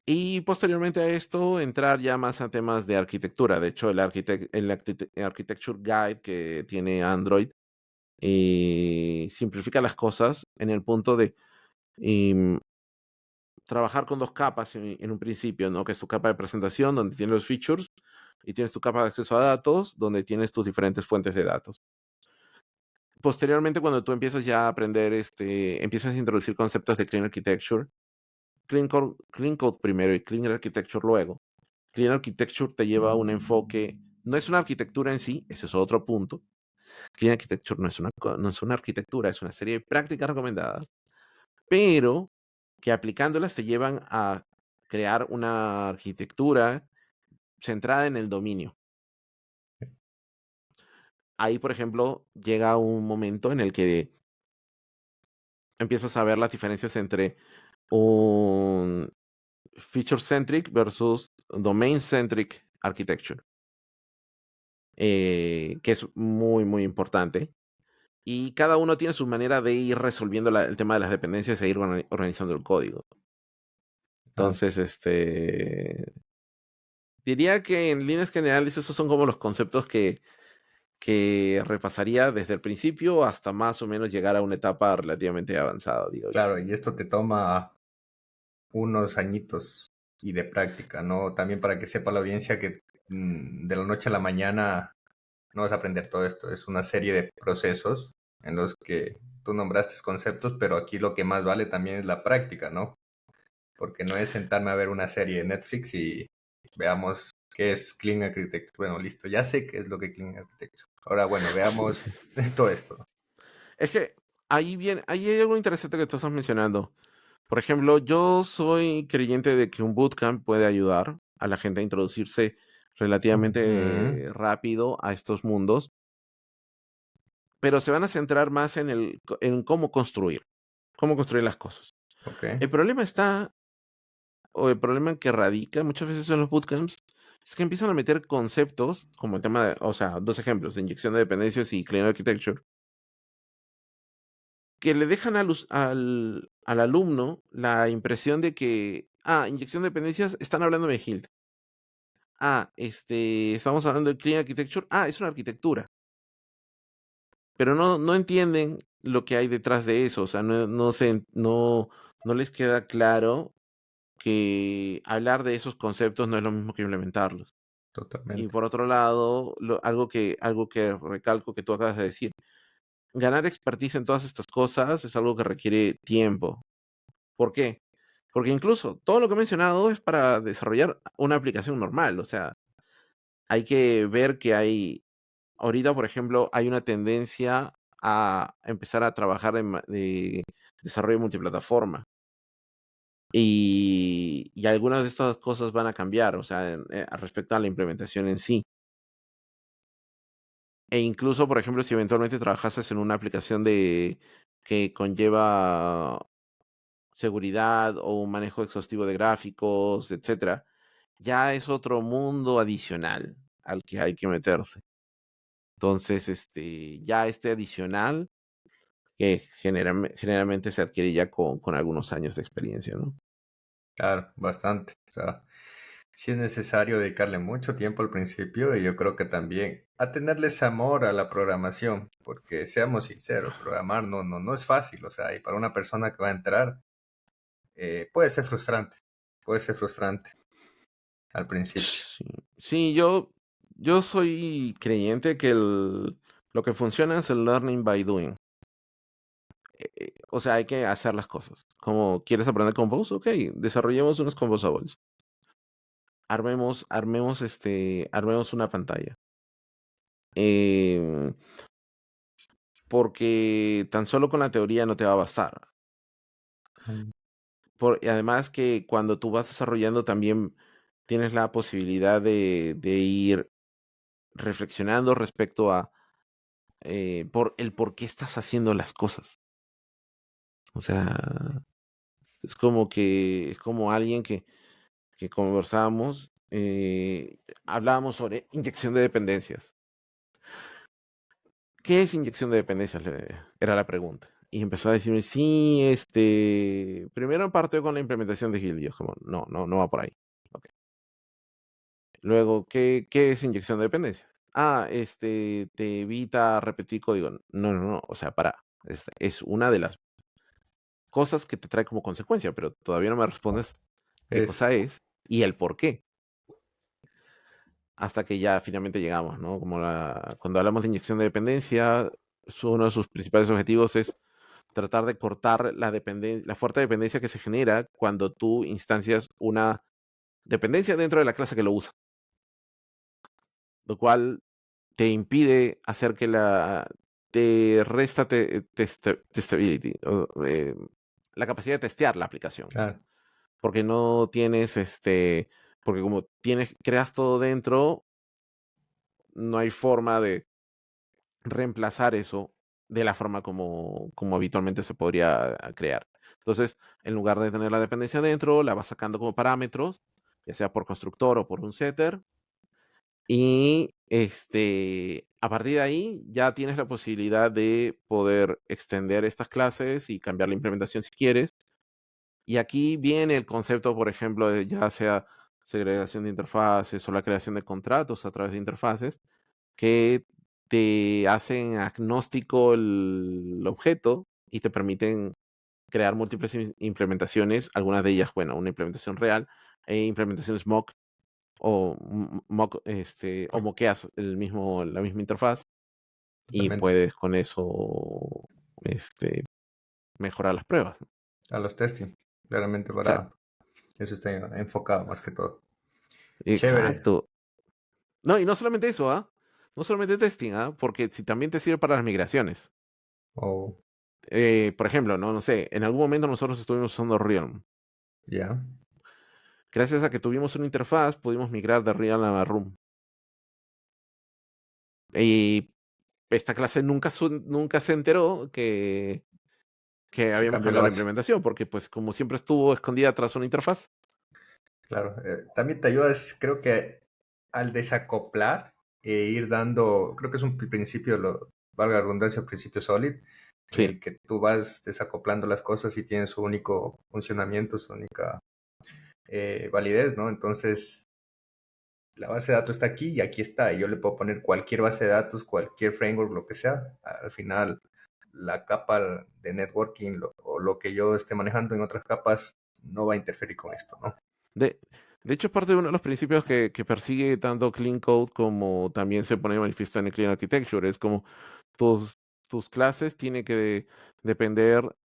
Y posteriormente a esto, entrar ya más a temas de arquitectura. De hecho, el Architecture Guide que tiene Android simplifica las cosas en el punto de em, trabajar con dos capas en un principio, ¿no? Que es tu capa de presentación, donde tienes los features, y tienes tu capa de acceso a datos, donde tienes tus diferentes fuentes de datos. Posteriormente, cuando tú empiezas ya a aprender, empiezas a introducir conceptos de Clean Architecture, Clean Code primero y Clean Architecture luego. Clean Architecture te lleva a un enfoque, no es una arquitectura en sí, ese es otro punto. Clean Architecture no es una arquitectura, es una serie de prácticas recomendadas, pero que aplicándolas te llevan a crear una arquitectura centrada en el dominio. Ahí, por ejemplo, llega un momento en el que empiezas a ver las diferencias entre un feature-centric versus domain-centric architecture, que es muy, muy importante. Y cada uno tiene su manera de ir resolviendo el tema de las dependencias e ir organizando el código. Ah, Entonces, diría que en líneas generales esos son como los conceptos que repasaría desde el principio hasta más o menos llegar a una etapa relativamente avanzada, digo yo. claro, y esto te toma unos añitos y de práctica, ¿no? También para que sepa la audiencia que de la noche a la mañana no vas a aprender todo esto. Es una serie de procesos en los que tú nombraste conceptos, pero aquí lo que más vale también es la práctica, ¿no? Porque no es sentarme a ver una serie de Netflix y veamos qué es Clean Architecture. Bueno, listo, ya sé qué es lo que es Clean Architecture. Ahora, bueno, Sí. veamos todo esto. Es que ahí hay algo interesante que tú estás mencionando. Por ejemplo, yo soy creyente de que un bootcamp puede ayudar a la gente a introducirse Ujú, relativamente rápido a estos mundos, pero se van a centrar más en cómo construir las cosas. ok, El problema está, o el problema que radica muchas veces en los bootcamps, es que empiezan a meter conceptos, como el tema o sea, dos ejemplos, de inyección de dependencias y clean architecture, que le dejan al alumno la impresión de que, inyección de dependencias, están hablando de Hilt. Estamos hablando de Clean Architecture. Es una arquitectura. Pero no entienden lo que hay detrás de eso. O sea, no les queda claro que hablar de esos conceptos no es lo mismo que implementarlos. Y totalmente. por otro lado, algo que recalco que tú acabas de decir, ganar expertise en todas estas cosas es algo que requiere tiempo. ¿Por qué? Porque incluso todo lo que he mencionado es para desarrollar una aplicación normal. O sea, hay que ver que ahorita, por ejemplo, hay una tendencia a empezar a trabajar de desarrollo multiplataforma. Y algunas de estas cosas van a cambiar, o sea, respecto a la implementación en sí. E incluso, por ejemplo, si eventualmente trabajases en una aplicación que conlleva seguridad o un manejo exhaustivo de gráficos, etcétera, ya es otro mundo adicional al que hay que meterse. Entonces, ya adicional que generalmente se adquiere ya con algunos años de experiencia, ¿no? Claro, bastante. O sea, sí es necesario dedicarle mucho tiempo al principio y yo creo que también a tenerles amor a la programación, porque seamos sinceros, programar no es fácil, o sea, y para una persona que va a entrar puede ser frustrante al principio. Sí, sí, yo soy creyente que lo que funciona es el learning by doing. O sea, hay que hacer las cosas. Como quieres aprender Compose, ok, desarrollemos unos composables. Armemos una pantalla. Em, Porque tan solo con la teoría no te va a bastar. Mm. Y además que cuando tú vas desarrollando también tienes la posibilidad de ir reflexionando respecto a por qué estás haciendo las cosas. O sea, es como alguien que conversábamos, hablábamos sobre inyección de dependencias. ¿qué es inyección de dependencias? Era la pregunta. Y empezó a decirme, sí, primero partió con la implementación de Gil. Y yo como, no va por ahí. Ok. Luego, ¿qué es inyección de dependencia? Te evita repetir código. No, o sea, es una de las cosas que te trae como consecuencia, pero todavía no me respondes qué Es, cosa es y el por qué. Hasta que ya finalmente llegamos, ¿no? Cuando hablamos de inyección de dependencia, uno de sus principales objetivos es tratar de cortar la fuerte dependencia que se genera cuando tú instancias una dependencia dentro de la clase que lo usa, lo cual te impide hacer que te resta testability, la capacidad de testear la aplicación, claro, porque no tienes porque como creas todo dentro, no hay forma de reemplazar eso de la forma como habitualmente se podría crear. Entonces, en lugar de tener la dependencia dentro, la vas sacando como parámetros, ya sea por constructor o por un setter, y a partir de ahí ya tienes la posibilidad de poder extender estas clases y cambiar la implementación si quieres. Y aquí viene el concepto, por ejemplo, de ya sea segregación de interfaces o la creación de contratos a través de interfaces, que te hacen agnóstico el objeto y te permiten crear múltiples implementaciones, algunas de ellas, bueno, una implementación real, e implementaciones mock o moqueas la misma interfaz y totalmente. puedes con eso este, mejorar las pruebas. A los testing, claramente para Exacto. eso está enfocado más que todo. Chévere. Exacto. No, y no solamente eso, ¿ah? No solamente testing, ¿ah? Porque si también te sirve para las migraciones. O Por ejemplo, no sé, en algún momento nosotros estuvimos usando Realm. ya, Gracias a que tuvimos una interfaz, pudimos migrar de Realm a Room. Y esta clase nunca se enteró que se habíamos cambió la cambiado la base. implementación, porque pues como siempre estuvo escondida tras una interfaz. Claro. También te ayudas, creo que al desacoplar e ir dando, creo que es un principio, valga la redundancia, un principio solid, en Sí. el que tú vas desacoplando las cosas y tienen su único funcionamiento, su única validez, ¿no? Entonces, la base de datos está aquí y aquí está. Y yo le puedo poner cualquier base de datos, cualquier framework, lo que sea. Al final, la capa de networking o lo que yo esté manejando en otras capas no va a interferir con esto, ¿no? De, de hecho, es parte de uno de los principios que persigue tanto Clean Code como también se pone de manifiesto en el Clean Architecture. Es como tus, tus clases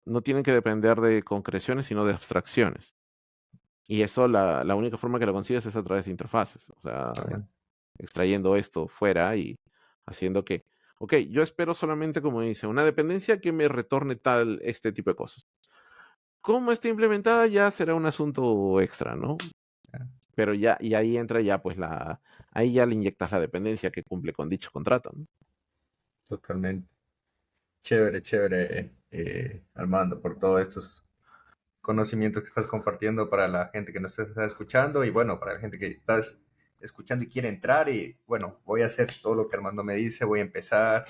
no tienen que depender de concreciones, sino de abstracciones. Y eso, la única forma que lo consigues es a través de interfaces. O sea, Ah, extrayendo esto fuera y haciendo ok, yo espero solamente, como dice, una dependencia que me retorne este tipo de cosas. Cómo está implementada ya será un asunto extra, ¿no? ah, Pero ya, y ahí entra ya, pues ahí ya le inyectas la dependencia que cumple con dicho contrato, ¿no? totalmente. Chévere, chévere, Armando, por todos estos conocimientos que estás compartiendo para la gente que nos está escuchando y bueno, para la gente que estás escuchando y quiere entrar y bueno, voy a hacer todo lo que Armando me dice, voy a empezar,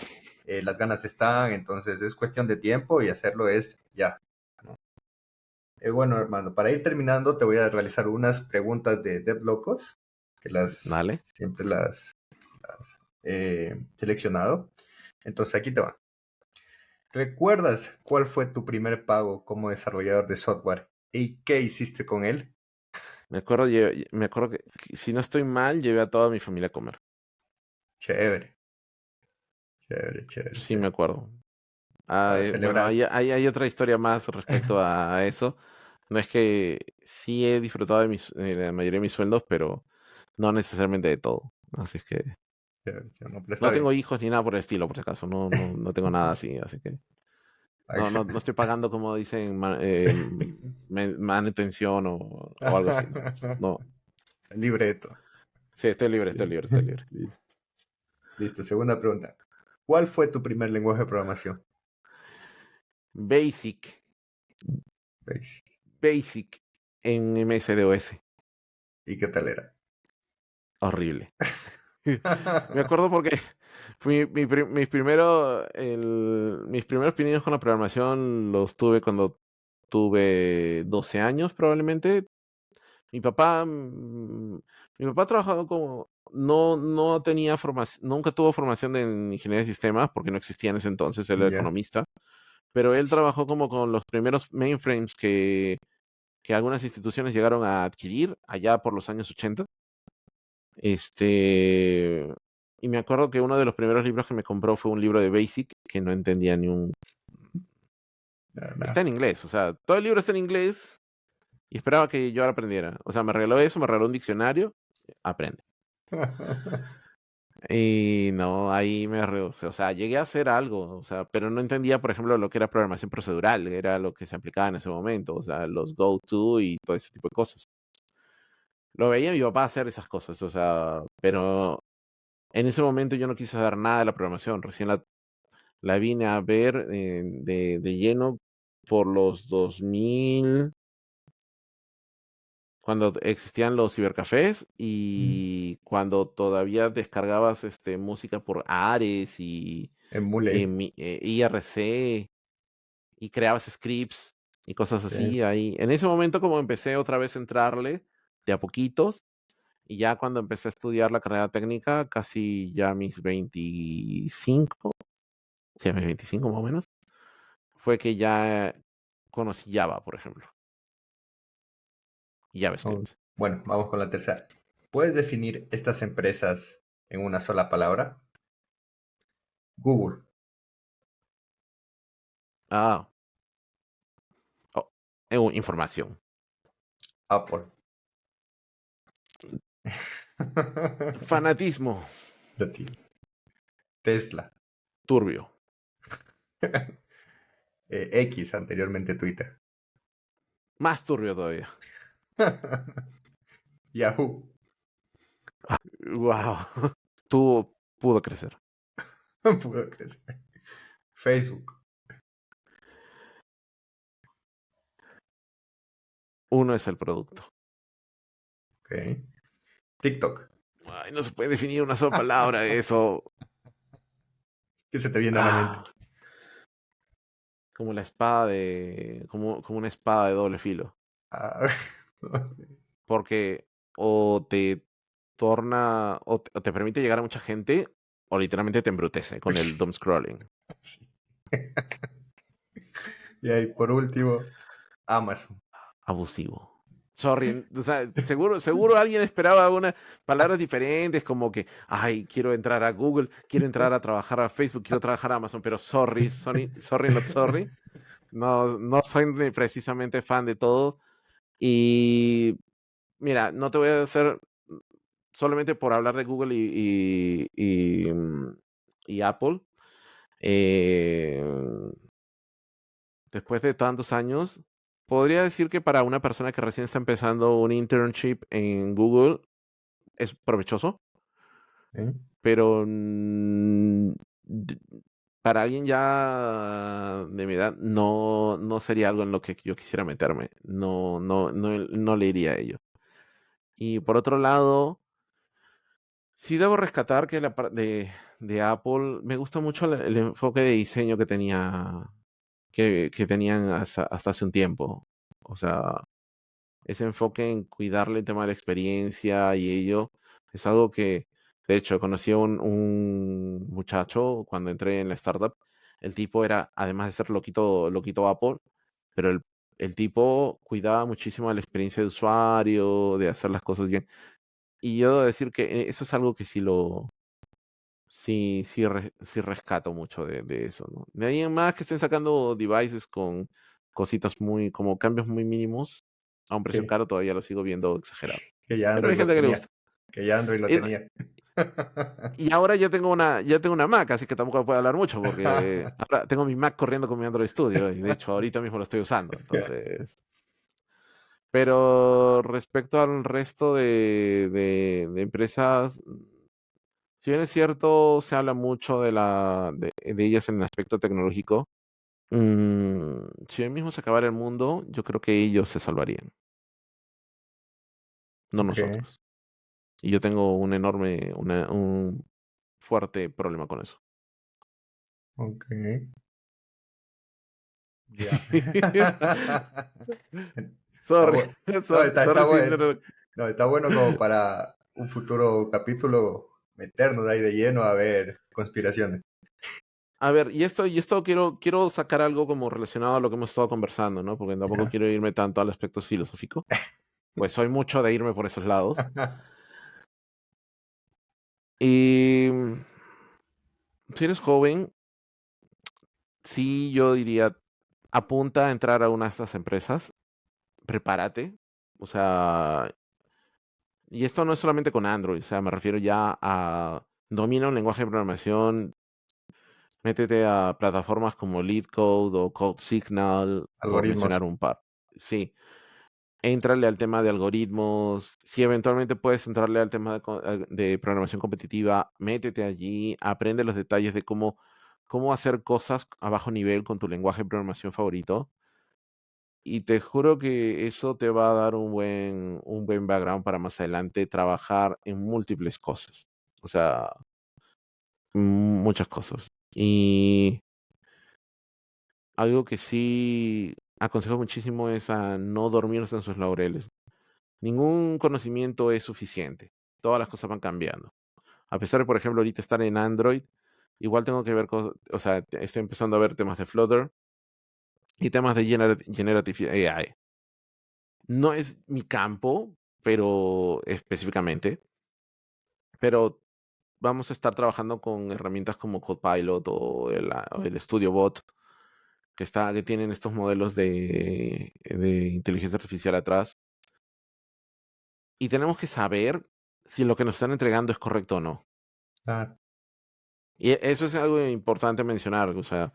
las ganas están, entonces es cuestión de tiempo y hacerlo es ya, ¿no? Bueno, Armando, para ir terminando te voy a realizar unas preguntas de DevLocos, que Dale. siempre las he seleccionado. Entonces aquí te va. ¿Recuerdas cuál fue tu primer pago como desarrollador de software y qué hiciste con él? Me acuerdo que, si no estoy mal, llevé a toda mi familia a comer. Chévere, chévere, chévere, Sí, me chévere. acuerdo. Para Bueno, celebrar. hay otra historia más respecto a eso. No es que sí he disfrutado de la mayoría de mis sueldos, pero no necesariamente de todo. Así es que Chévere, chévere, no, pero está no tengo bien. hijos ni nada por el estilo, por si acaso. No tengo nada así que no estoy pagando, como dicen, manutención o algo así. No. Libreto. Sí, estoy libre. Listo. Listo. Segunda pregunta. ¿Cuál fue tu primer lenguaje de programación? Basic, Basic. Basic en MS-DOS. ¿Y qué tal era? Horrible. Me acuerdo porque mis primeros pininos con la programación los tuve cuando tuve 12 años, probablemente. Mi papá, mi papá trabajaba como no tenía formación, nunca tuvo formación en ingeniería de sistemas, porque no existía en ese entonces, él era Ya, economista, pero él trabajó como con los primeros mainframes que algunas instituciones llegaron a adquirir allá por los años 80. Este, y me acuerdo que uno de los primeros libros que me compró fue un libro de Basic que no entendía ni un... nada, Está nada. en inglés, o sea, todo el libro está en inglés y esperaba que yo ahora aprendiera. O sea, me regaló eso, me regaló un diccionario, aprende. Y no, ahí me rehusé. O sea, llegué a hacer algo, o sea, pero no entendía, por ejemplo, lo que era programación procedural, era lo que se aplicaba en ese momento, o sea, los go-to y todo ese tipo de cosas. Lo veía mi papá hacer esas cosas, o sea, pero en ese momento yo no quise saber nada de la programación. Recién la vine a ver de lleno por los 2000, cuando existían los cibercafés y cuando todavía descargabas música por Ares y Emule. IRC y creabas scripts y cosas Sí. así ahí. En ese momento como empecé otra vez a entrarle de a poquitos y ya cuando empecé a estudiar la carrera técnica, casi ya mis 25, sí, a mis 25 más o menos, fue que ya conocí Java, por ejemplo, y Oh, JavaScript. bueno, vamos con la tercera. ¿Puedes definir estas empresas en una sola palabra? Google, Ah, oh, información. Apple, Fanatismo, Latín, Tesla, turbio, X, anteriormente Twitter, más turbio todavía. Yahoo, Wow, pudo crecer. pudo crecer, Facebook, Uno es el producto. ok, TikTok. Ay, no se puede definir una sola palabra eso. ¿Qué se te viene a la mente? Ah, como la espada como una espada de doble filo. Ah, Porque o te torna, o te permite llegar a mucha gente, o literalmente te embrutece con el doom scrolling. y ahí por último, Amazon. Abusivo. Sorry, o sea, seguro alguien esperaba unas palabras diferentes, como que, ay, quiero entrar a Google, quiero entrar a trabajar a Facebook, quiero trabajar a Amazon, pero sorry, not sorry. No soy ni precisamente fan de todo. Y mira, no te voy a hacer solamente por hablar de Google y Apple. eh, Después de tantos años, podría decir que para una persona que recién está empezando un internship en Google es provechoso, ¿Eh? pero para alguien ya de mi edad no sería algo en lo que yo quisiera meterme. No le iría a ello. Y por otro lado, sí debo rescatar que de Apple me gusta mucho el enfoque de diseño que tenían hasta hace un tiempo. O sea, ese enfoque en cuidarle el tema de la experiencia y ello es algo que, de hecho, conocí a un muchacho cuando entré en la startup. El tipo era, además de ser loquito Apple, pero el tipo cuidaba muchísimo de la experiencia de usuario, de hacer las cosas bien. Y yo debo decir que eso es algo que sí rescato mucho de eso, ¿no? De ahí en más que estén sacando devices con cositas como cambios muy mínimos, a un precio Que, caro todavía lo sigo viendo exagerado. que ya Pero Android hay lo gente que le tenía. gusta. Que ya Android lo Y, tenía. y ahora ya tengo una Mac, así que tampoco puedo hablar mucho porque ahora tengo mi Mac corriendo con mi Android Studio y de hecho ahorita mismo lo estoy usando. Entonces, pero respecto al resto de empresas, si bien es cierto, se habla mucho de ellas en el aspecto tecnológico. Si hoy mismo se acabara el mundo, yo creo que ellos se salvarían, no Ok. nosotros. Y yo tengo un fuerte problema con eso. Ok, ya. Está Sorry, bueno. No, está sorry si no bueno. lo- No, está bueno como para un futuro capítulo meternos ahí de lleno a ver conspiraciones. A ver, y esto quiero sacar algo como relacionado a lo que hemos estado conversando, ¿no? Porque tampoco Ya. quiero irme tanto al aspecto filosófico, pues soy mucho de irme por esos lados. Y si eres joven, sí, yo diría, apunta a entrar a una de estas empresas, prepárate. O sea, y esto no es solamente con Android, o sea, me refiero ya a domina un lenguaje de programación, métete a plataformas como LeetCode o CodeSignal, por Algoritmos. mencionar un par. Sí, éntrale al tema de algoritmos. Si eventualmente puedes entrarle al tema de programación competitiva, métete allí, aprende los detalles de cómo hacer cosas a bajo nivel con tu lenguaje de programación favorito. Y te juro que eso te va a dar un buen background para más adelante trabajar en múltiples cosas. O sea, muchas cosas. Y algo que sí aconsejo muchísimo es a no dormirse en sus laureles. Ningún conocimiento es suficiente. Todas las cosas van cambiando. A pesar de, por ejemplo, ahorita estar en Android, igual tengo que ver cosas, o sea, estoy empezando a ver temas de Flutter y temas de Generative AI. No es mi campo, pero específicamente, pero vamos a estar trabajando con herramientas como Copilot o el Studio Bot, que tienen estos modelos de inteligencia artificial atrás. Y tenemos que saber si lo que nos están entregando es correcto o no. Claro. Y eso es algo importante mencionar, o sea,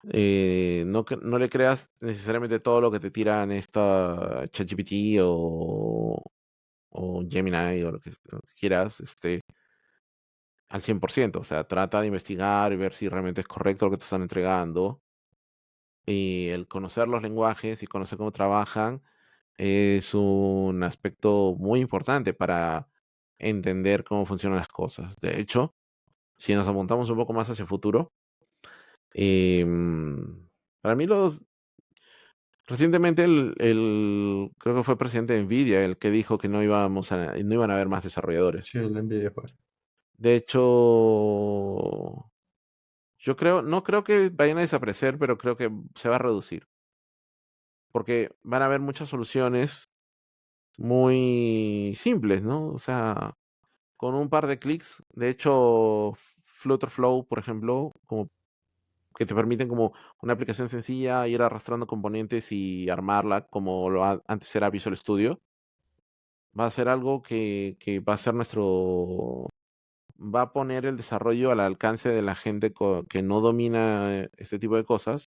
no le creas necesariamente todo lo que te tiran esta ChatGPT o Gemini o lo que quieras, al 100%. O sea, trata de investigar y ver si realmente es correcto lo que te están entregando. Y el conocer los lenguajes y conocer cómo trabajan es un aspecto muy importante para entender cómo funcionan las cosas. De hecho, si nos apuntamos un poco más hacia el futuro, para mí recientemente creo que fue presidente de Nvidia el que dijo que no iban a haber más desarrolladores. Sí, la envidia, pues. De hecho, no creo que vayan a desaparecer, pero creo que se va a reducir, porque van a haber muchas soluciones muy simples, ¿no? O sea, con un par de clics. De hecho, Flutterflow, por ejemplo, como que te permiten como una aplicación sencilla ir arrastrando componentes y armarla como antes era Visual Studio. Va a ser algo que va a ser va a poner el desarrollo al alcance de la gente que no domina este tipo de cosas.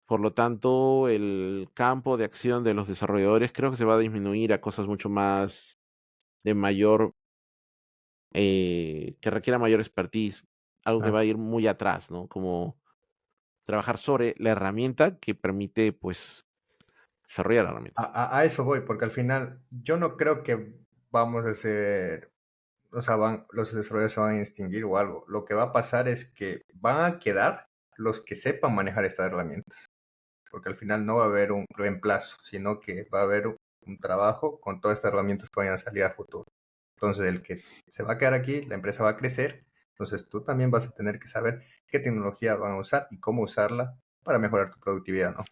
Por lo tanto, el campo de acción de los desarrolladores creo que se va a disminuir a cosas mucho más de mayor, que requiera mayor expertise, algo que va Claro. a ir muy atrás, ¿no? Como trabajar sobre la herramienta que permite, pues, desarrollar la herramienta. A eso voy, porque al final yo no creo que vamos a ser, o sea, los desarrolladores se van a extinguir o algo. Lo que va a pasar es que van a quedar los que sepan manejar estas herramientas, porque al final no va a haber un reemplazo, sino que va a haber un trabajo con todas estas herramientas que vayan a salir a futuro. Entonces, el que se va a quedar aquí, la empresa va a crecer, entonces tú también vas a tener que saber qué tecnología van a usar y cómo usarla para mejorar tu productividad, ¿no?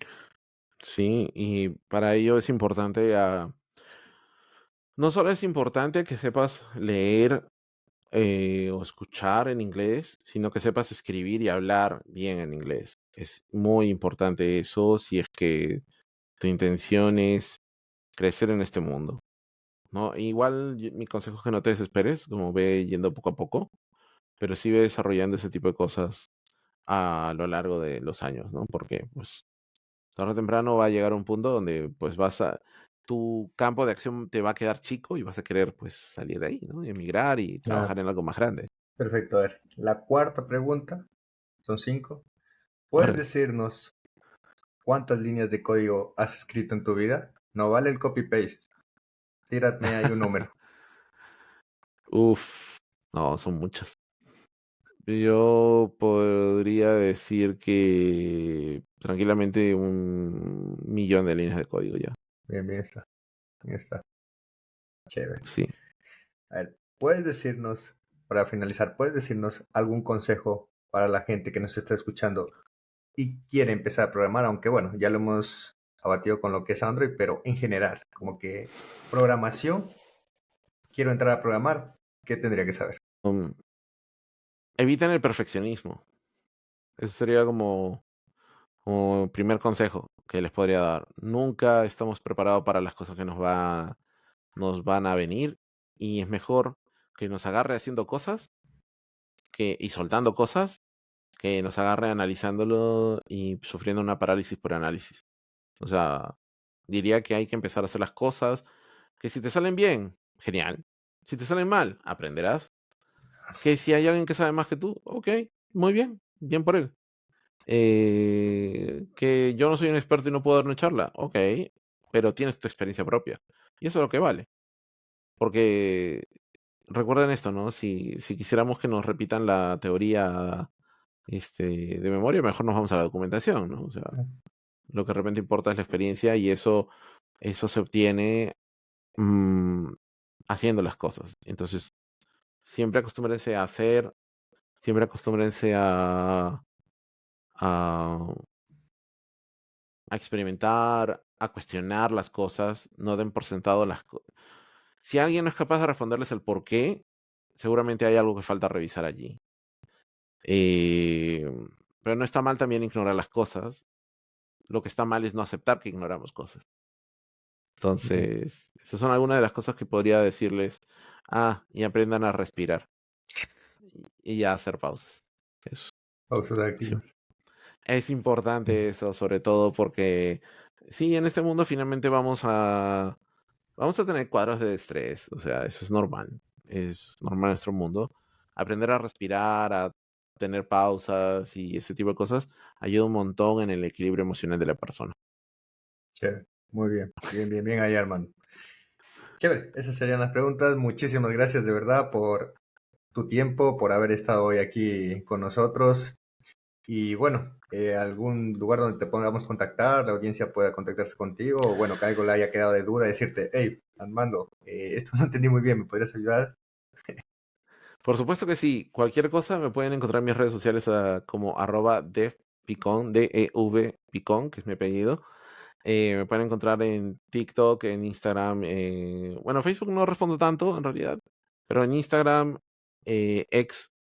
Sí, y para ello es importante, no solo es importante que sepas leer o escuchar en inglés, sino que sepas escribir y hablar bien en inglés. Es muy importante eso si es que tu intención es crecer en este mundo, ¿no? Igual mi consejo es que no te desesperes, como ve yendo poco a poco, pero sí ve desarrollando ese tipo de cosas a lo largo de los años, ¿no? Porque, pues, tarde o temprano va a llegar un punto donde, pues, tu campo de acción te va a quedar chico y vas a querer, pues, salir de ahí, ¿no? Y emigrar y Claro. trabajar en algo más grande. Perfecto. A ver, la cuarta pregunta, son 5. ¿Puedes Órale. decirnos cuántas líneas de código has escrito en tu vida? No vale el copy-paste. Tírame ahí un número. Uf, no, son muchas. Yo podría decir que tranquilamente 1 millón de líneas de código ya. Bien, bien está. Bien está. Chévere. Sí. A ver, ¿puedes decirnos, para finalizar, puedes decirnos algún consejo para la gente que nos está escuchando y quiere empezar a programar? Aunque bueno, ya lo hemos abatido con lo que es Android, pero en general, como que programación, quiero entrar a programar, ¿qué tendría que saber? Um, Eviten el perfeccionismo. Eso sería como primer consejo que les podría dar. Nunca estamos preparados para las cosas que nos van a venir y es mejor que nos agarre haciendo cosas y soltando cosas que nos agarre analizándolo y sufriendo una parálisis por análisis. O sea, diría que hay que empezar a hacer las cosas que si te salen bien, genial. Si te salen mal, aprenderás. Que si hay alguien que sabe más que tú, ok, muy bien, bien por él. Que yo no soy un experto y no puedo dar una charla, ok, pero tienes tu experiencia propia. Y eso es lo que vale. Porque recuerden esto, ¿no? Si quisiéramos que nos repitan la teoría de memoria, mejor nos vamos a la documentación, ¿no? O sea, lo que realmente importa es la experiencia y eso se obtiene haciendo las cosas. Entonces, siempre acostúmbrense a hacer, siempre acostúmbrense a, a experimentar, a cuestionar las cosas, no den por sentado las cosas. Si alguien no es capaz de responderles el por qué, seguramente hay algo que falta revisar allí. Eh, pero no está mal también ignorar las cosas. Lo que está mal es no aceptar que ignoramos cosas. Bien, Entonces, esas son algunas de las cosas que podría decirles. Y aprendan a respirar y a hacer pausas. Eso, pausas sí. activas. Es importante eso, sobre todo porque sí, en este mundo finalmente vamos a tener cuadros de estrés, o sea, eso es normal en nuestro mundo. Aprender a respirar, a tener pausas y ese tipo de cosas ayuda un montón en el equilibrio emocional de la persona. Chévere. Muy bien, bien, bien, bien ahí, Armando. Chévere, esas serían las preguntas. Muchísimas gracias de verdad por tu tiempo, por haber estado hoy aquí con nosotros. Y bueno, algún lugar donde te podamos contactar, la audiencia pueda contactarse contigo, o bueno, que algo le haya quedado de duda, decirte, hey, Armando, esto no entendí muy bien, ¿me podrías ayudar? Por supuesto que sí, cualquier cosa me pueden encontrar en mis redes sociales como @devpicon, DEV Picon, que es mi apellido. Me pueden encontrar en TikTok, en Instagram. Bueno, Facebook no respondo tanto en realidad, pero en Instagram, ex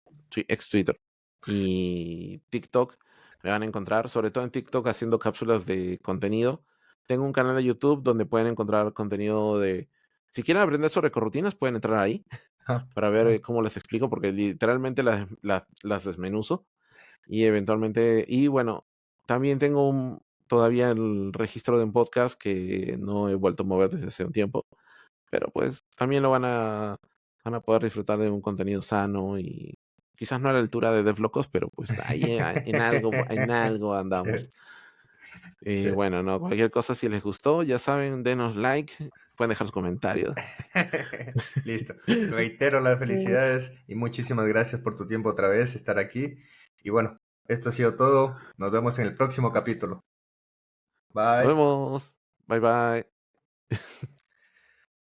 Twitter y TikTok me van a encontrar, sobre todo en TikTok haciendo cápsulas de contenido. Tengo un canal de YouTube donde pueden encontrar contenido de... Si quieren aprender sobre corrutinas, pueden entrar ahí Ah, para ver ah, cómo les explico, porque literalmente las desmenuzo y eventualmente, y bueno, también tengo todavía el registro de un podcast que no he vuelto a mover desde hace un tiempo, pero pues también van a poder disfrutar de un contenido sano y quizás no a la altura de Devlocos, pero pues ahí en algo andamos. chévere, chévere. Bueno, no, cualquier cosa si les gustó, ya saben, denos like, pueden dejar sus comentarios. Listo. Reitero las felicidades y muchísimas gracias por tu tiempo otra vez, estar aquí. Y bueno, esto ha sido todo. Nos vemos en el próximo capítulo. Nos Bye. vemos. Bye bye.